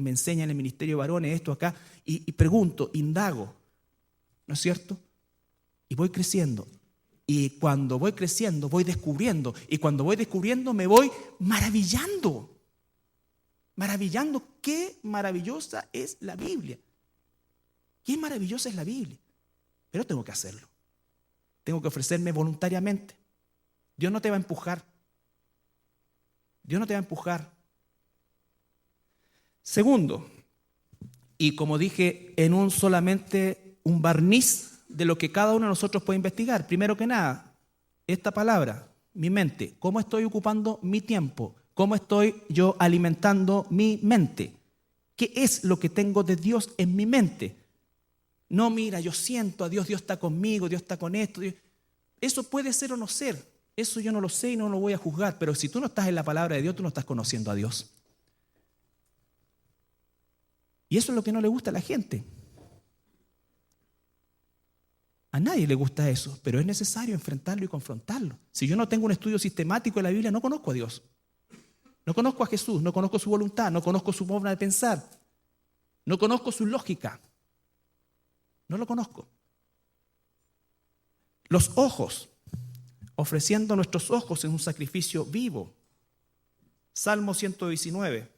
me enseña en el ministerio de varones, esto acá, y pregunto, indago. ¿no es cierto? Y voy creciendo. Y cuando voy creciendo, voy descubriendo. Y cuando voy descubriendo, me voy maravillando. Maravillando. Qué maravillosa es la Biblia. Qué maravillosa es la Biblia. Pero tengo que hacerlo. Tengo que ofrecerme voluntariamente. Dios no te va a empujar. Dios no te va a empujar. Segundo, y como dije, en solamente un barniz de lo que cada uno de nosotros puede investigar. Primero que nada, esta palabra, mi mente. ¿Cómo estoy ocupando mi tiempo? ¿Cómo estoy yo alimentando mi mente? ¿Qué es lo que tengo de Dios en mi mente? No, mira, yo siento a Dios, Dios está conmigo, Dios está con esto. Eso puede ser o no ser. Eso yo no lo sé y no lo voy a juzgar. Pero si tú no estás en la palabra de Dios, tú no estás conociendo a Dios. Y eso es lo que no le gusta a la gente. A nadie le gusta eso, pero es necesario enfrentarlo y confrontarlo. Si yo no tengo un estudio sistemático de la Biblia, no conozco a Dios. No conozco a Jesús, no conozco su voluntad, no conozco su forma de pensar, no conozco su lógica. No lo conozco. Los ojos, ofreciendo nuestros ojos en un sacrificio vivo. Salmo 119.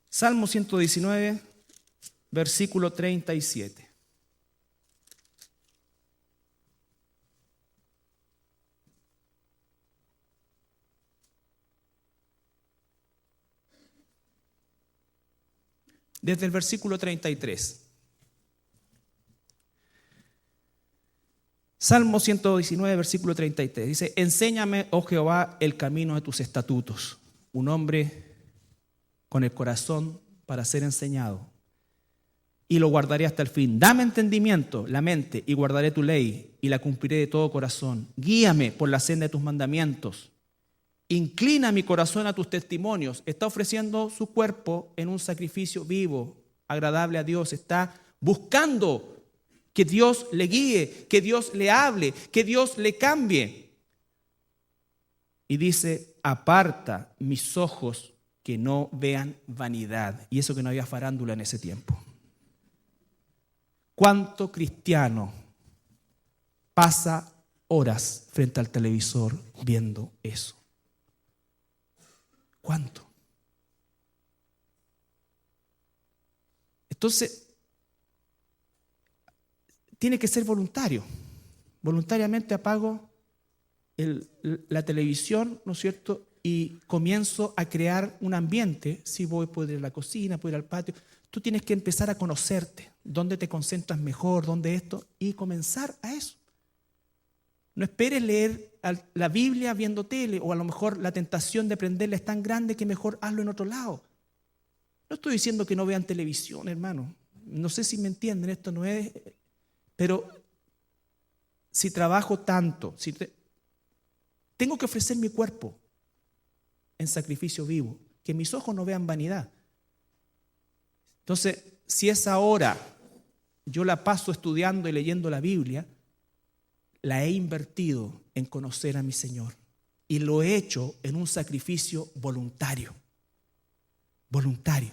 Salmo 119, versículo 37. Desde el versículo 33. Salmo 119, versículo 33. Dice, enséñame, oh Jehová, el camino de tus estatutos. Un hombre con el corazón para ser enseñado, y lo guardaré hasta el fin. Dame entendimiento, la mente, y guardaré tu ley, y la cumpliré de todo corazón. Guíame por la senda de tus mandamientos. Inclina mi corazón a tus testimonios. Está ofreciendo su cuerpo en un sacrificio vivo, agradable a Dios. Está buscando que Dios le guíe, que Dios le hable, que Dios le cambie. Y dice, aparta mis ojos que no vean vanidad. Y eso que no había farándula en ese tiempo. ¿Cuánto cristiano pasa horas frente al televisor viendo eso? ¿Cuánto? Entonces, tiene que ser voluntario. Voluntariamente apago la televisión, ¿no es cierto? Y comienzo a crear un ambiente. Si voy, puedo ir a la cocina, puedo ir al patio. Tú tienes que empezar a conocerte, dónde te concentras mejor, dónde esto, y comenzar a eso. No esperes leer la Biblia viendo tele, o a lo mejor la tentación de aprenderla es tan grande que mejor hazlo en otro lado. No estoy diciendo que no vean televisión, hermano. No sé si me entienden, esto no es... Pero si trabajo tanto, tengo que ofrecer mi cuerpo en sacrificio vivo, que mis ojos no vean vanidad. Entonces, si esa hora yo la paso estudiando y leyendo la Biblia, la he invertido en conocer a mi Señor y lo he hecho en un sacrificio voluntario. Voluntario.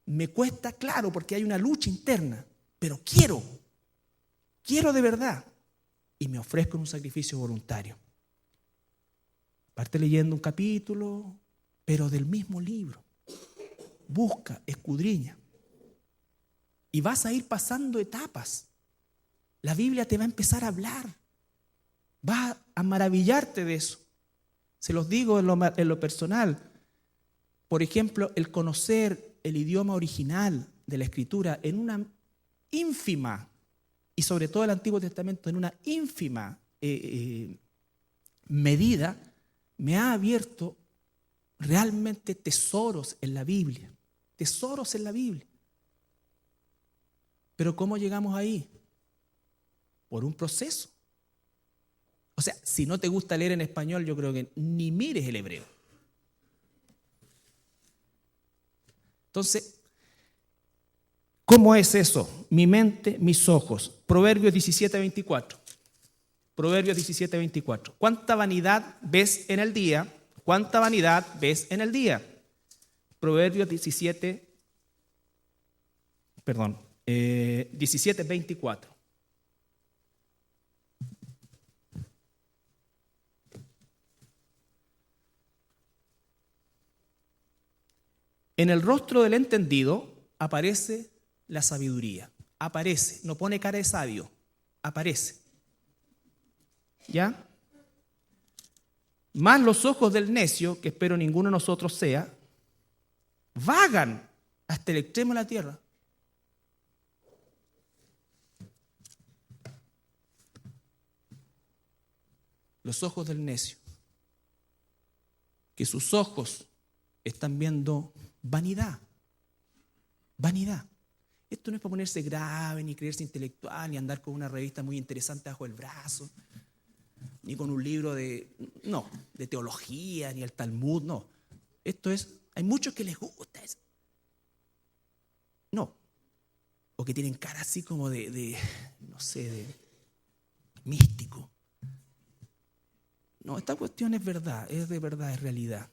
Me cuesta, claro, porque hay una lucha interna, pero quiero de verdad, y me ofrezco en un sacrificio voluntario. Parte leyendo un capítulo, pero del mismo libro. Busca, escudriña. Y vas a ir pasando etapas. La Biblia te va a empezar a hablar. Vas a maravillarte de eso. Se los digo en lo personal. Por ejemplo, el conocer el idioma original de la Escritura en una ínfima, y sobre todo el Antiguo Testamento, en una ínfima medida, me ha abierto realmente tesoros en la Biblia. Tesoros en la Biblia. Pero ¿cómo llegamos ahí? Por un proceso. O sea, si no te gusta leer en español, yo creo que ni mires el hebreo. Entonces, ¿cómo es eso? Mi mente, mis ojos. Proverbios 17:24. Proverbios 17:24. ¿Cuánta vanidad ves en el día? ¿Cuánta vanidad ves en el día? Proverbios 17:24. En el rostro del entendido aparece la sabiduría. Aparece, no pone cara de sabio, aparece. ¿Ya? Más los ojos del necio, que espero ninguno de nosotros sea, vagan hasta el extremo de la tierra. Los ojos del necio, que sus ojos están viendo vanidad. Vanidad. Esto no es para ponerse grave, ni creerse intelectual, ni andar con una revista muy interesante bajo el brazo, ni con un libro de teología, ni el Talmud, no. Esto es, hay muchos que les gusta eso. No. O que tienen cara así como de místico. No, esta cuestión es verdad, es de verdad, es realidad.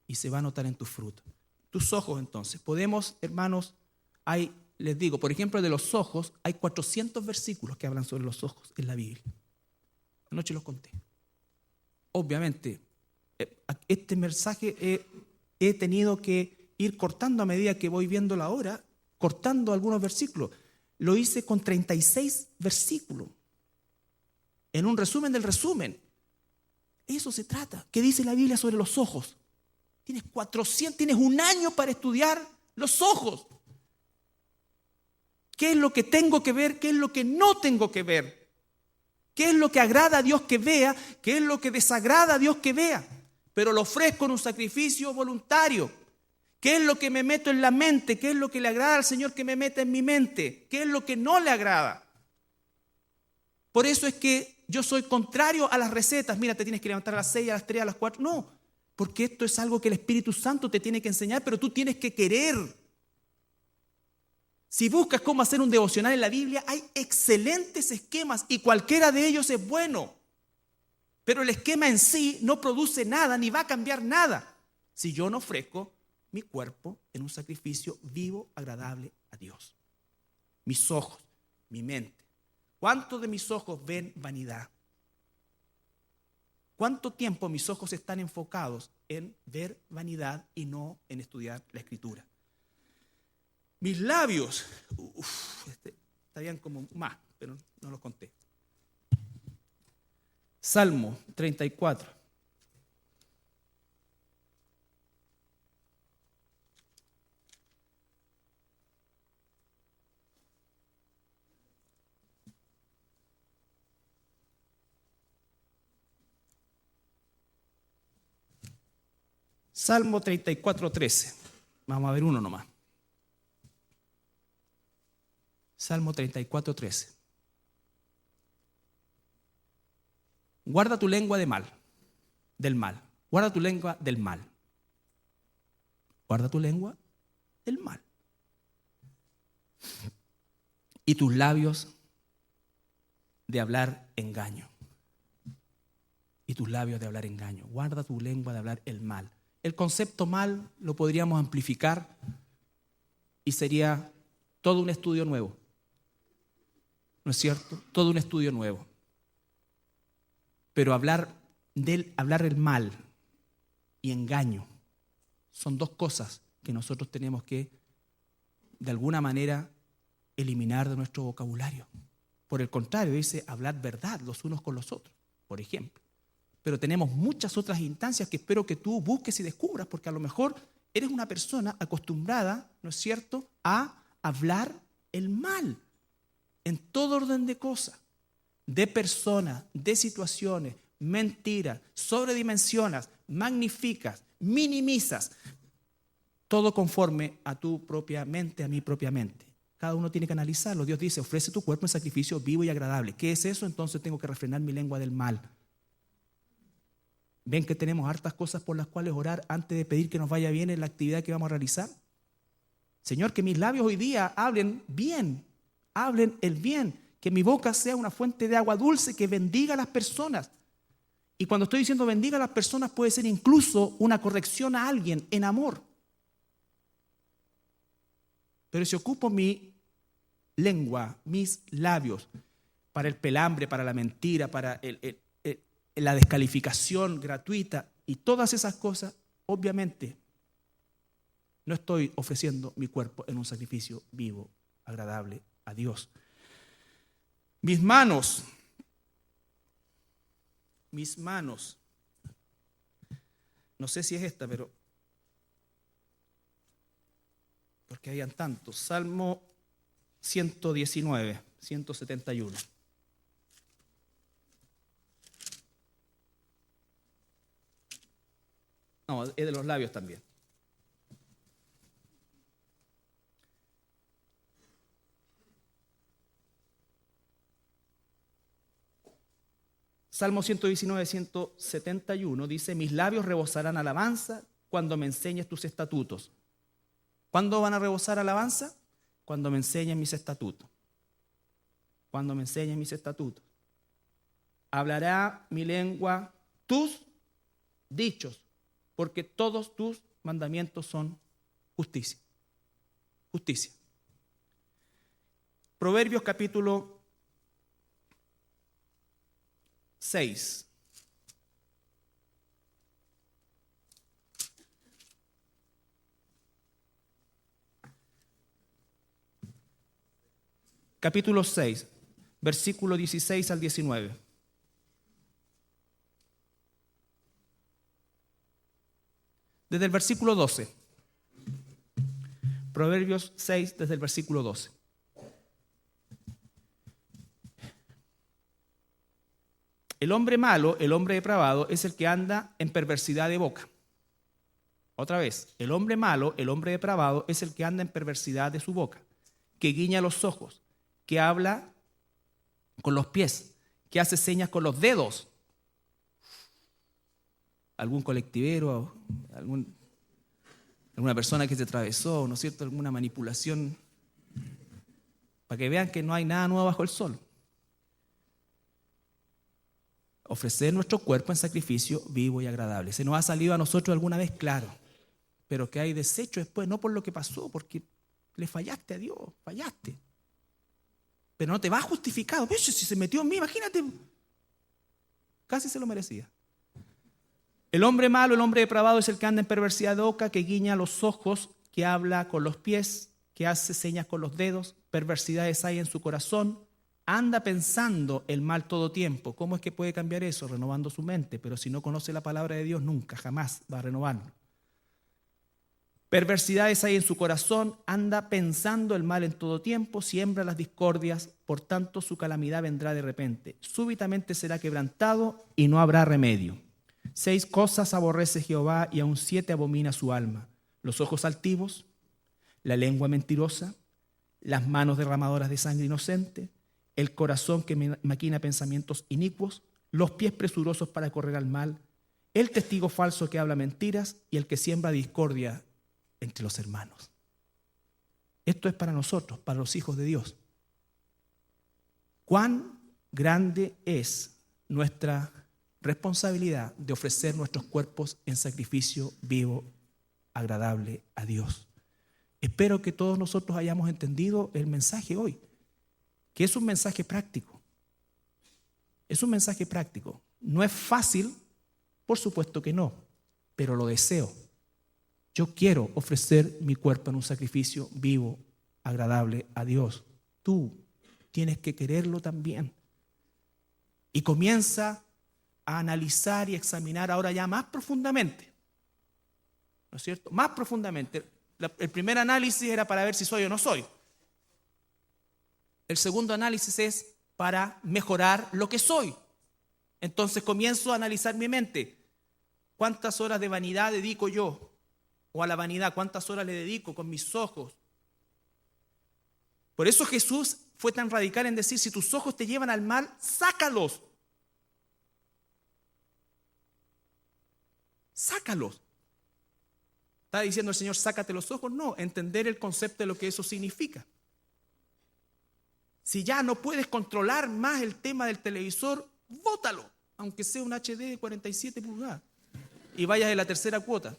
Y se va a notar en tus frutos. Tus ojos, entonces. Podemos, hermanos, les digo, por ejemplo, de los ojos, hay 400 versículos que hablan sobre los ojos en la Biblia. Anoche los conté. Obviamente, este mensaje he tenido que ir cortando a medida que voy viendo la hora, cortando algunos versículos. Lo hice con 36 versículos. En un resumen del resumen. Eso se trata. ¿Qué dice la Biblia sobre los ojos? Tienes 400, tienes un año para estudiar los ojos. ¿Qué es lo que tengo que ver? ¿Qué es lo que no tengo que ver? ¿Qué es lo que agrada a Dios que vea? ¿Qué es lo que desagrada a Dios que vea? Pero lo ofrezco en un sacrificio voluntario. ¿Qué es lo que me meto en la mente? ¿Qué es lo que le agrada al Señor que me meta en mi mente? ¿Qué es lo que no le agrada? Por eso es que yo soy contrario a las recetas. Mira, te tienes que levantar a las 6, a las 3, a las 4. No, porque esto es algo que el Espíritu Santo te tiene que enseñar, pero tú tienes que querer. Si buscas cómo hacer un devocional en la Biblia, hay excelentes esquemas y cualquiera de ellos es bueno. Pero el esquema en sí no produce nada ni va a cambiar nada si yo no ofrezco mi cuerpo en un sacrificio vivo, agradable a Dios. Mis ojos, mi mente. ¿Cuántos de mis ojos ven vanidad? ¿Cuánto tiempo mis ojos están enfocados en ver vanidad y no en estudiar la Escritura? Mis labios, estarían como más, pero no los conté. Salmo 34. Salmo 34:13. Vamos a ver uno nomás. Salmo 34:13. Guarda tu lengua del mal. Guarda tu lengua del mal. Guarda tu lengua del mal. Y tus labios de hablar engaño. Y tus labios de hablar engaño. Guarda tu lengua de hablar el mal. El concepto mal lo podríamos amplificar y sería todo un estudio nuevo. ¿No es cierto? Todo un estudio nuevo. Pero hablar el mal y engaño son dos cosas que nosotros tenemos que, de alguna manera, eliminar de nuestro vocabulario. Por el contrario, dice hablar verdad los unos con los otros, por ejemplo. Pero tenemos muchas otras instancias que espero que tú busques y descubras, porque a lo mejor eres una persona acostumbrada, ¿no es cierto?, a hablar el mal en todo orden de cosas, de personas, de situaciones, mentiras, sobredimensionas, magnificas, minimizas, todo conforme a tu propia mente, a mi propia mente. Cada uno tiene que analizarlo. Dios dice, ofrece tu cuerpo en sacrificio vivo y agradable. ¿Qué es eso? Entonces tengo que refrenar mi lengua del mal. ¿Ven que tenemos hartas cosas por las cuales orar antes de pedir que nos vaya bien en la actividad que vamos a realizar? Señor, que mis labios hoy día hablen bien, hablen el bien, que mi boca sea una fuente de agua dulce que bendiga a las personas. Y cuando estoy diciendo bendiga a las personas, puede ser incluso una corrección a alguien en amor. Pero si ocupo mi lengua, mis labios, para el pelambre, para la mentira, para la descalificación gratuita y todas esas cosas, obviamente no estoy ofreciendo mi cuerpo en un sacrificio vivo, agradable a Dios. Mis manos, no sé si es esta, pero porque hayan tantos. Salmo 119, 171. No, es de los labios también. Salmo 119, 171 dice: mis labios rebosarán alabanza cuando me enseñes tus estatutos. ¿Cuándo van a rebosar alabanza? Cuando me enseñen mis estatutos. Cuando me enseñen mis estatutos. Hablará mi lengua tus dichos, porque todos tus mandamientos son justicia. Justicia. Proverbios capítulo 6. Capítulo 6, versículo 16 al 19. Desde el versículo 12. Proverbios 6, desde el versículo 12. El hombre malo, el hombre depravado, es el que anda en perversidad de boca. Otra vez, el hombre malo, el hombre depravado, es el que anda en perversidad de su boca, que guiña los ojos, que habla con los pies, que hace señas con los dedos. Algún colectivero, alguna persona que se atravesó, ¿no es cierto?, alguna manipulación, para que vean que no hay nada nuevo bajo el sol. Ofrecer nuestro cuerpo en sacrificio vivo y agradable. Se nos ha salido a nosotros alguna vez, claro, pero que hay desecho después, no por lo que pasó, porque le fallaste a Dios, fallaste. Pero no te va justificado. Pero si se metió en mí, imagínate, casi se lo merecía. El hombre malo, el hombre depravado es el que anda en perversidad de boca, que guiña los ojos, que habla con los pies, que hace señas con los dedos, perversidades hay en su corazón, anda pensando el mal todo tiempo. ¿Cómo es que puede cambiar eso? Renovando su mente, pero si no conoce la palabra de Dios, nunca, jamás va a renovarlo. Perversidades hay en su corazón, anda pensando el mal en todo tiempo, siembra las discordias, por tanto su calamidad vendrá de repente. Súbitamente será quebrantado y no habrá remedio. 6 cosas aborrece Jehová y aun 7 abomina su alma: los ojos altivos, la lengua mentirosa, las manos derramadoras de sangre inocente, el corazón que maquina pensamientos inicuos, los pies presurosos para correr al mal, el testigo falso que habla mentiras y el que siembra discordia entre los hermanos. Esto es para nosotros, para los hijos de Dios. ¿Cuán grande es nuestra responsabilidad de ofrecer nuestros cuerpos en sacrificio vivo, agradable a Dios? Espero que todos nosotros hayamos entendido el mensaje hoy, que es un mensaje práctico. Es un mensaje práctico. No es fácil, por supuesto que no, pero lo deseo. Yo quiero ofrecer mi cuerpo en un sacrificio vivo, agradable a Dios. Tú tienes que quererlo también. Y comienza a analizar y examinar ahora ya más profundamente. ¿No es cierto? Más profundamente. El primer análisis era para ver si soy o no soy. El segundo análisis es para mejorar lo que soy. Entonces comienzo a analizar mi mente. ¿Cuántas horas de vanidad dedico yo? O a la vanidad, ¿cuántas horas le dedico con mis ojos? Por eso Jesús fue tan radical en decir: si tus ojos te llevan al mal, sácalos. Sácalos. ¿Está diciendo el Señor sácate los ojos? No, entender el concepto de lo que eso significa. Si ya no puedes controlar más el tema del televisor, bótalo, aunque sea un HD de 47 pulgadas, y vayas en la tercera cuota.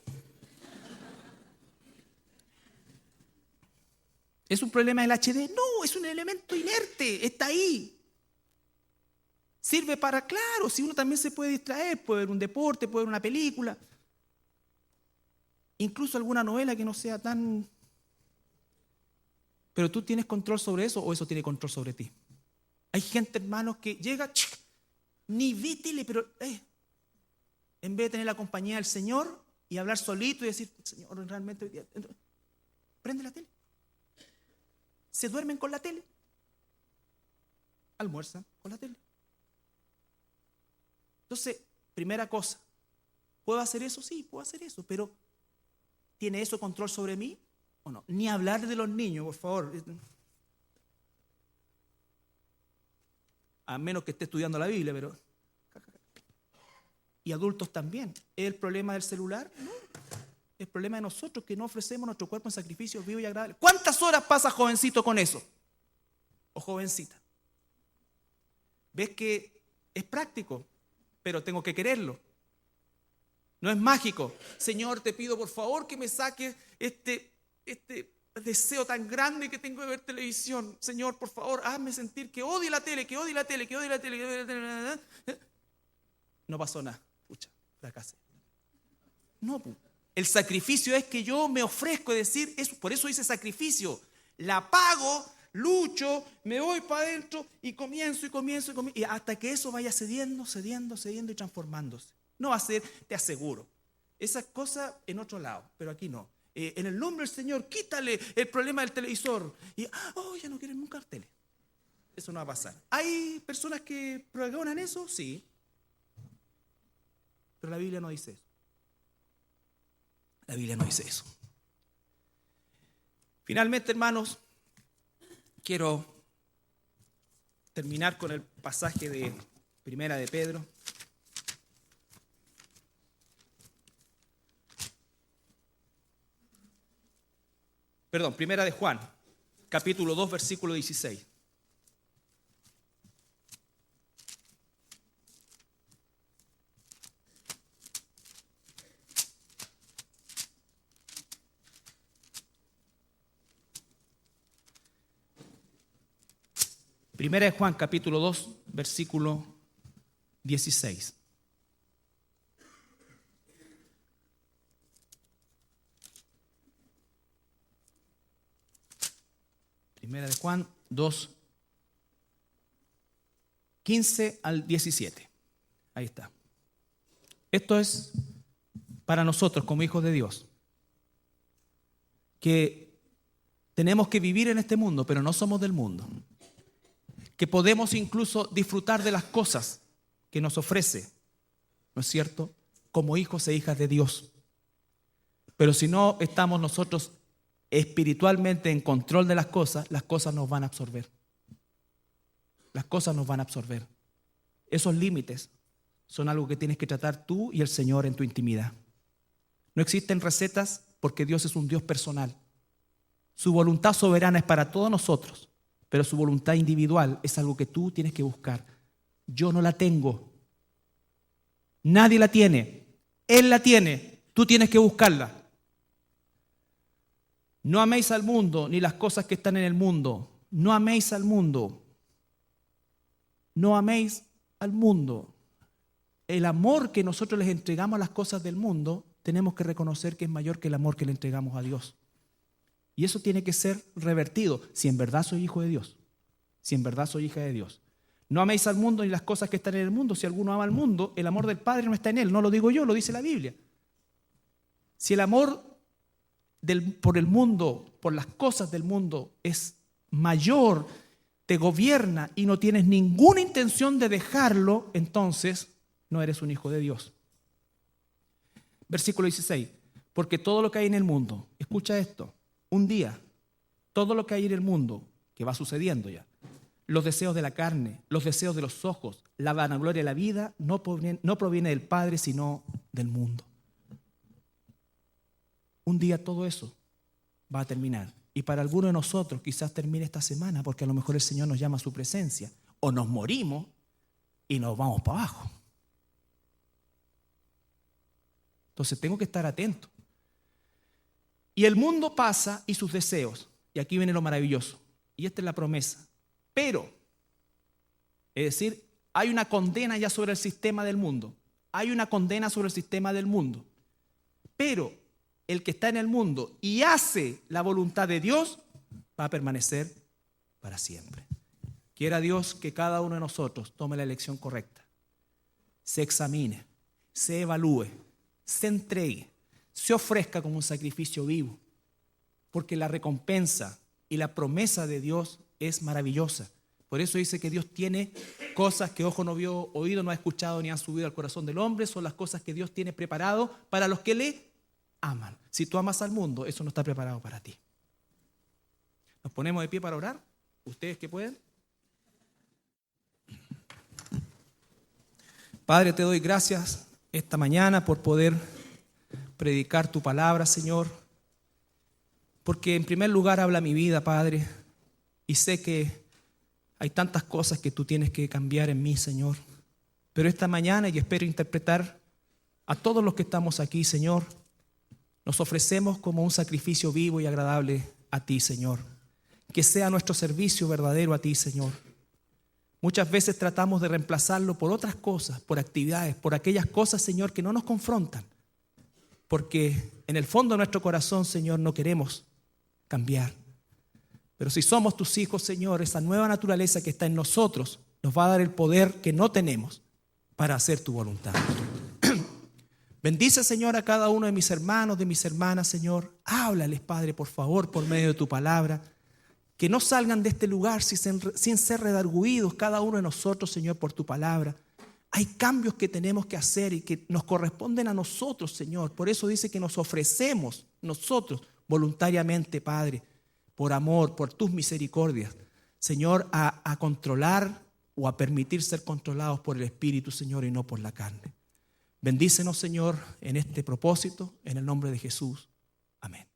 ¿Es un problema del HD? No, es un elemento inerte, está ahí. Sirve para, claro, si uno también se puede distraer, puede ver un deporte, puede ver una película, incluso alguna novela que no sea tan... Pero tú tienes control sobre eso o eso tiene control sobre ti. Hay gente, hermanos, que llega, ni ve tele, pero en vez de tener la compañía del Señor y hablar solito y decir, Señor, realmente hoy día, prende la tele. Se duermen con la tele, almuerzan con la tele. Entonces, primera cosa, ¿puedo hacer eso? Sí, puedo hacer eso, pero ¿tiene eso control sobre mí o no? Ni hablar de los niños, por favor. A menos que esté estudiando la Biblia, pero... Y adultos también. ¿Es el problema del celular? No. Es el problema de nosotros que no ofrecemos nuestro cuerpo en sacrificio vivo y agradable. ¿Cuántas horas pasa jovencito con eso? O jovencita. ¿Ves que es práctico? Pero tengo que quererlo. No es mágico. Señor, te pido por favor que me saques este deseo tan grande que tengo de ver televisión. Señor, por favor, hazme sentir que odie la tele, que odie la tele, que odie la tele, que odie la tele. No pasó nada. Pucha, fracasé. No, el sacrificio es que yo me ofrezco a decir, por eso dice sacrificio. La pago, lucho, me voy para adentro y comienzo y hasta que eso vaya cediendo y transformándose. No va a ser, te aseguro. Esas cosas en otro lado, pero aquí no. En el nombre del Señor, quítale el problema del televisor. Y, ya no quieren nunca tele. Eso no va a pasar. ¿Hay personas que pregonan eso? Sí. Pero la Biblia no dice eso. La Biblia no dice eso. Finalmente, hermanos, quiero terminar con el pasaje de Primera de Pedro. Perdón, Primera de Juan, capítulo 2, versículo 16. Primera de Juan, capítulo 2, versículo 16. Primera de Juan 2, 15 al 17. Ahí está. Esto es para nosotros como hijos de Dios, que tenemos que vivir en este mundo, pero no somos del mundo. Que podemos incluso disfrutar de las cosas que nos ofrece, ¿no es cierto?, como hijos e hijas de Dios. Pero si no estamos nosotros espiritualmente en control de las cosas nos van a absorber. Las cosas nos van a absorber. Esos límites son algo que tienes que tratar tú y el Señor en tu intimidad. No existen recetas porque Dios es un Dios personal. Su voluntad soberana es para todos nosotros. Pero su voluntad individual es algo que tú tienes que buscar. Yo no la tengo. Nadie la tiene. Él la tiene. Tú tienes que buscarla. No améis al mundo ni las cosas que están en el mundo. No améis al mundo. No améis al mundo. El amor que nosotros les entregamos a las cosas del mundo, tenemos que reconocer que es mayor que el amor que le entregamos a Dios. Y eso tiene que ser revertido si en verdad soy hijo de Dios, si en verdad soy hija de Dios. No améis al mundo ni las cosas que están en el mundo. Si alguno ama al mundo, el amor del Padre no está en él. No lo digo yo, lo dice la Biblia. Si el amor por el mundo, por las cosas del mundo es mayor, te gobierna y no tienes ninguna intención de dejarlo, entonces no eres un hijo de Dios. Versículo 16. Porque todo lo que hay en el mundo, escucha esto, un día, todo lo que hay en el mundo, que va sucediendo ya, los deseos de la carne, los deseos de los ojos, la vanagloria de la vida, no proviene del Padre, sino del mundo. Un día todo eso va a terminar. Y para algunos de nosotros quizás termine esta semana, porque a lo mejor el Señor nos llama a su presencia. O nos morimos y nos vamos para abajo. Entonces tengo que estar atento. Y el mundo pasa y sus deseos. Y aquí viene lo maravilloso. Y esta es la promesa. Pero, es decir, hay una condena ya sobre el sistema del mundo. Hay una condena sobre el sistema del mundo. Pero el que está en el mundo y hace la voluntad de Dios va a permanecer para siempre. Quiera Dios que cada uno de nosotros tome la elección correcta. Se examine, se evalúe, se entregue, se ofrezca como un sacrificio vivo. Porque la recompensa y la promesa de Dios es maravillosa. Por eso dice que Dios tiene cosas que ojo no vio, oído no ha escuchado, ni han subido al corazón del hombre. Son las cosas que Dios tiene preparado para los que le aman. Si tú amas al mundo, eso no está preparado para ti. Nos ponemos de pie para orar. ¿Ustedes que pueden? Padre, te doy gracias esta mañana por poder predicar tu palabra, Señor. Porque en primer lugar habla mi vida, Padre. Y sé que hay tantas cosas que tú tienes que cambiar en mí, Señor. Pero esta mañana, y espero interpretar a todos los que estamos aquí, Señor, nos ofrecemos como un sacrificio vivo y agradable a ti, Señor. Que sea nuestro servicio verdadero a ti, Señor. Muchas veces tratamos de reemplazarlo por otras cosas, por actividades, por aquellas cosas, Señor, que no nos confrontan. Porque en el fondo de nuestro corazón, Señor, no queremos cambiar. Pero si somos tus hijos, Señor, esa nueva naturaleza que está en nosotros nos va a dar el poder que no tenemos para hacer tu voluntad. Bendice, Señor, a cada uno de mis hermanos, de mis hermanas, Señor. Háblales, Padre, por favor, por medio de tu palabra. Que no salgan de este lugar sin ser redarguidos cada uno de nosotros, Señor, por tu palabra. Hay cambios que tenemos que hacer y que nos corresponden a nosotros, Señor. Por eso dice que nos ofrecemos nosotros voluntariamente, Padre, por amor, por tus misericordias, Señor, a controlar o a permitir ser controlados por el Espíritu, Señor, y no por la carne. Bendícenos, Señor, en este propósito, en el nombre de Jesús. Amén.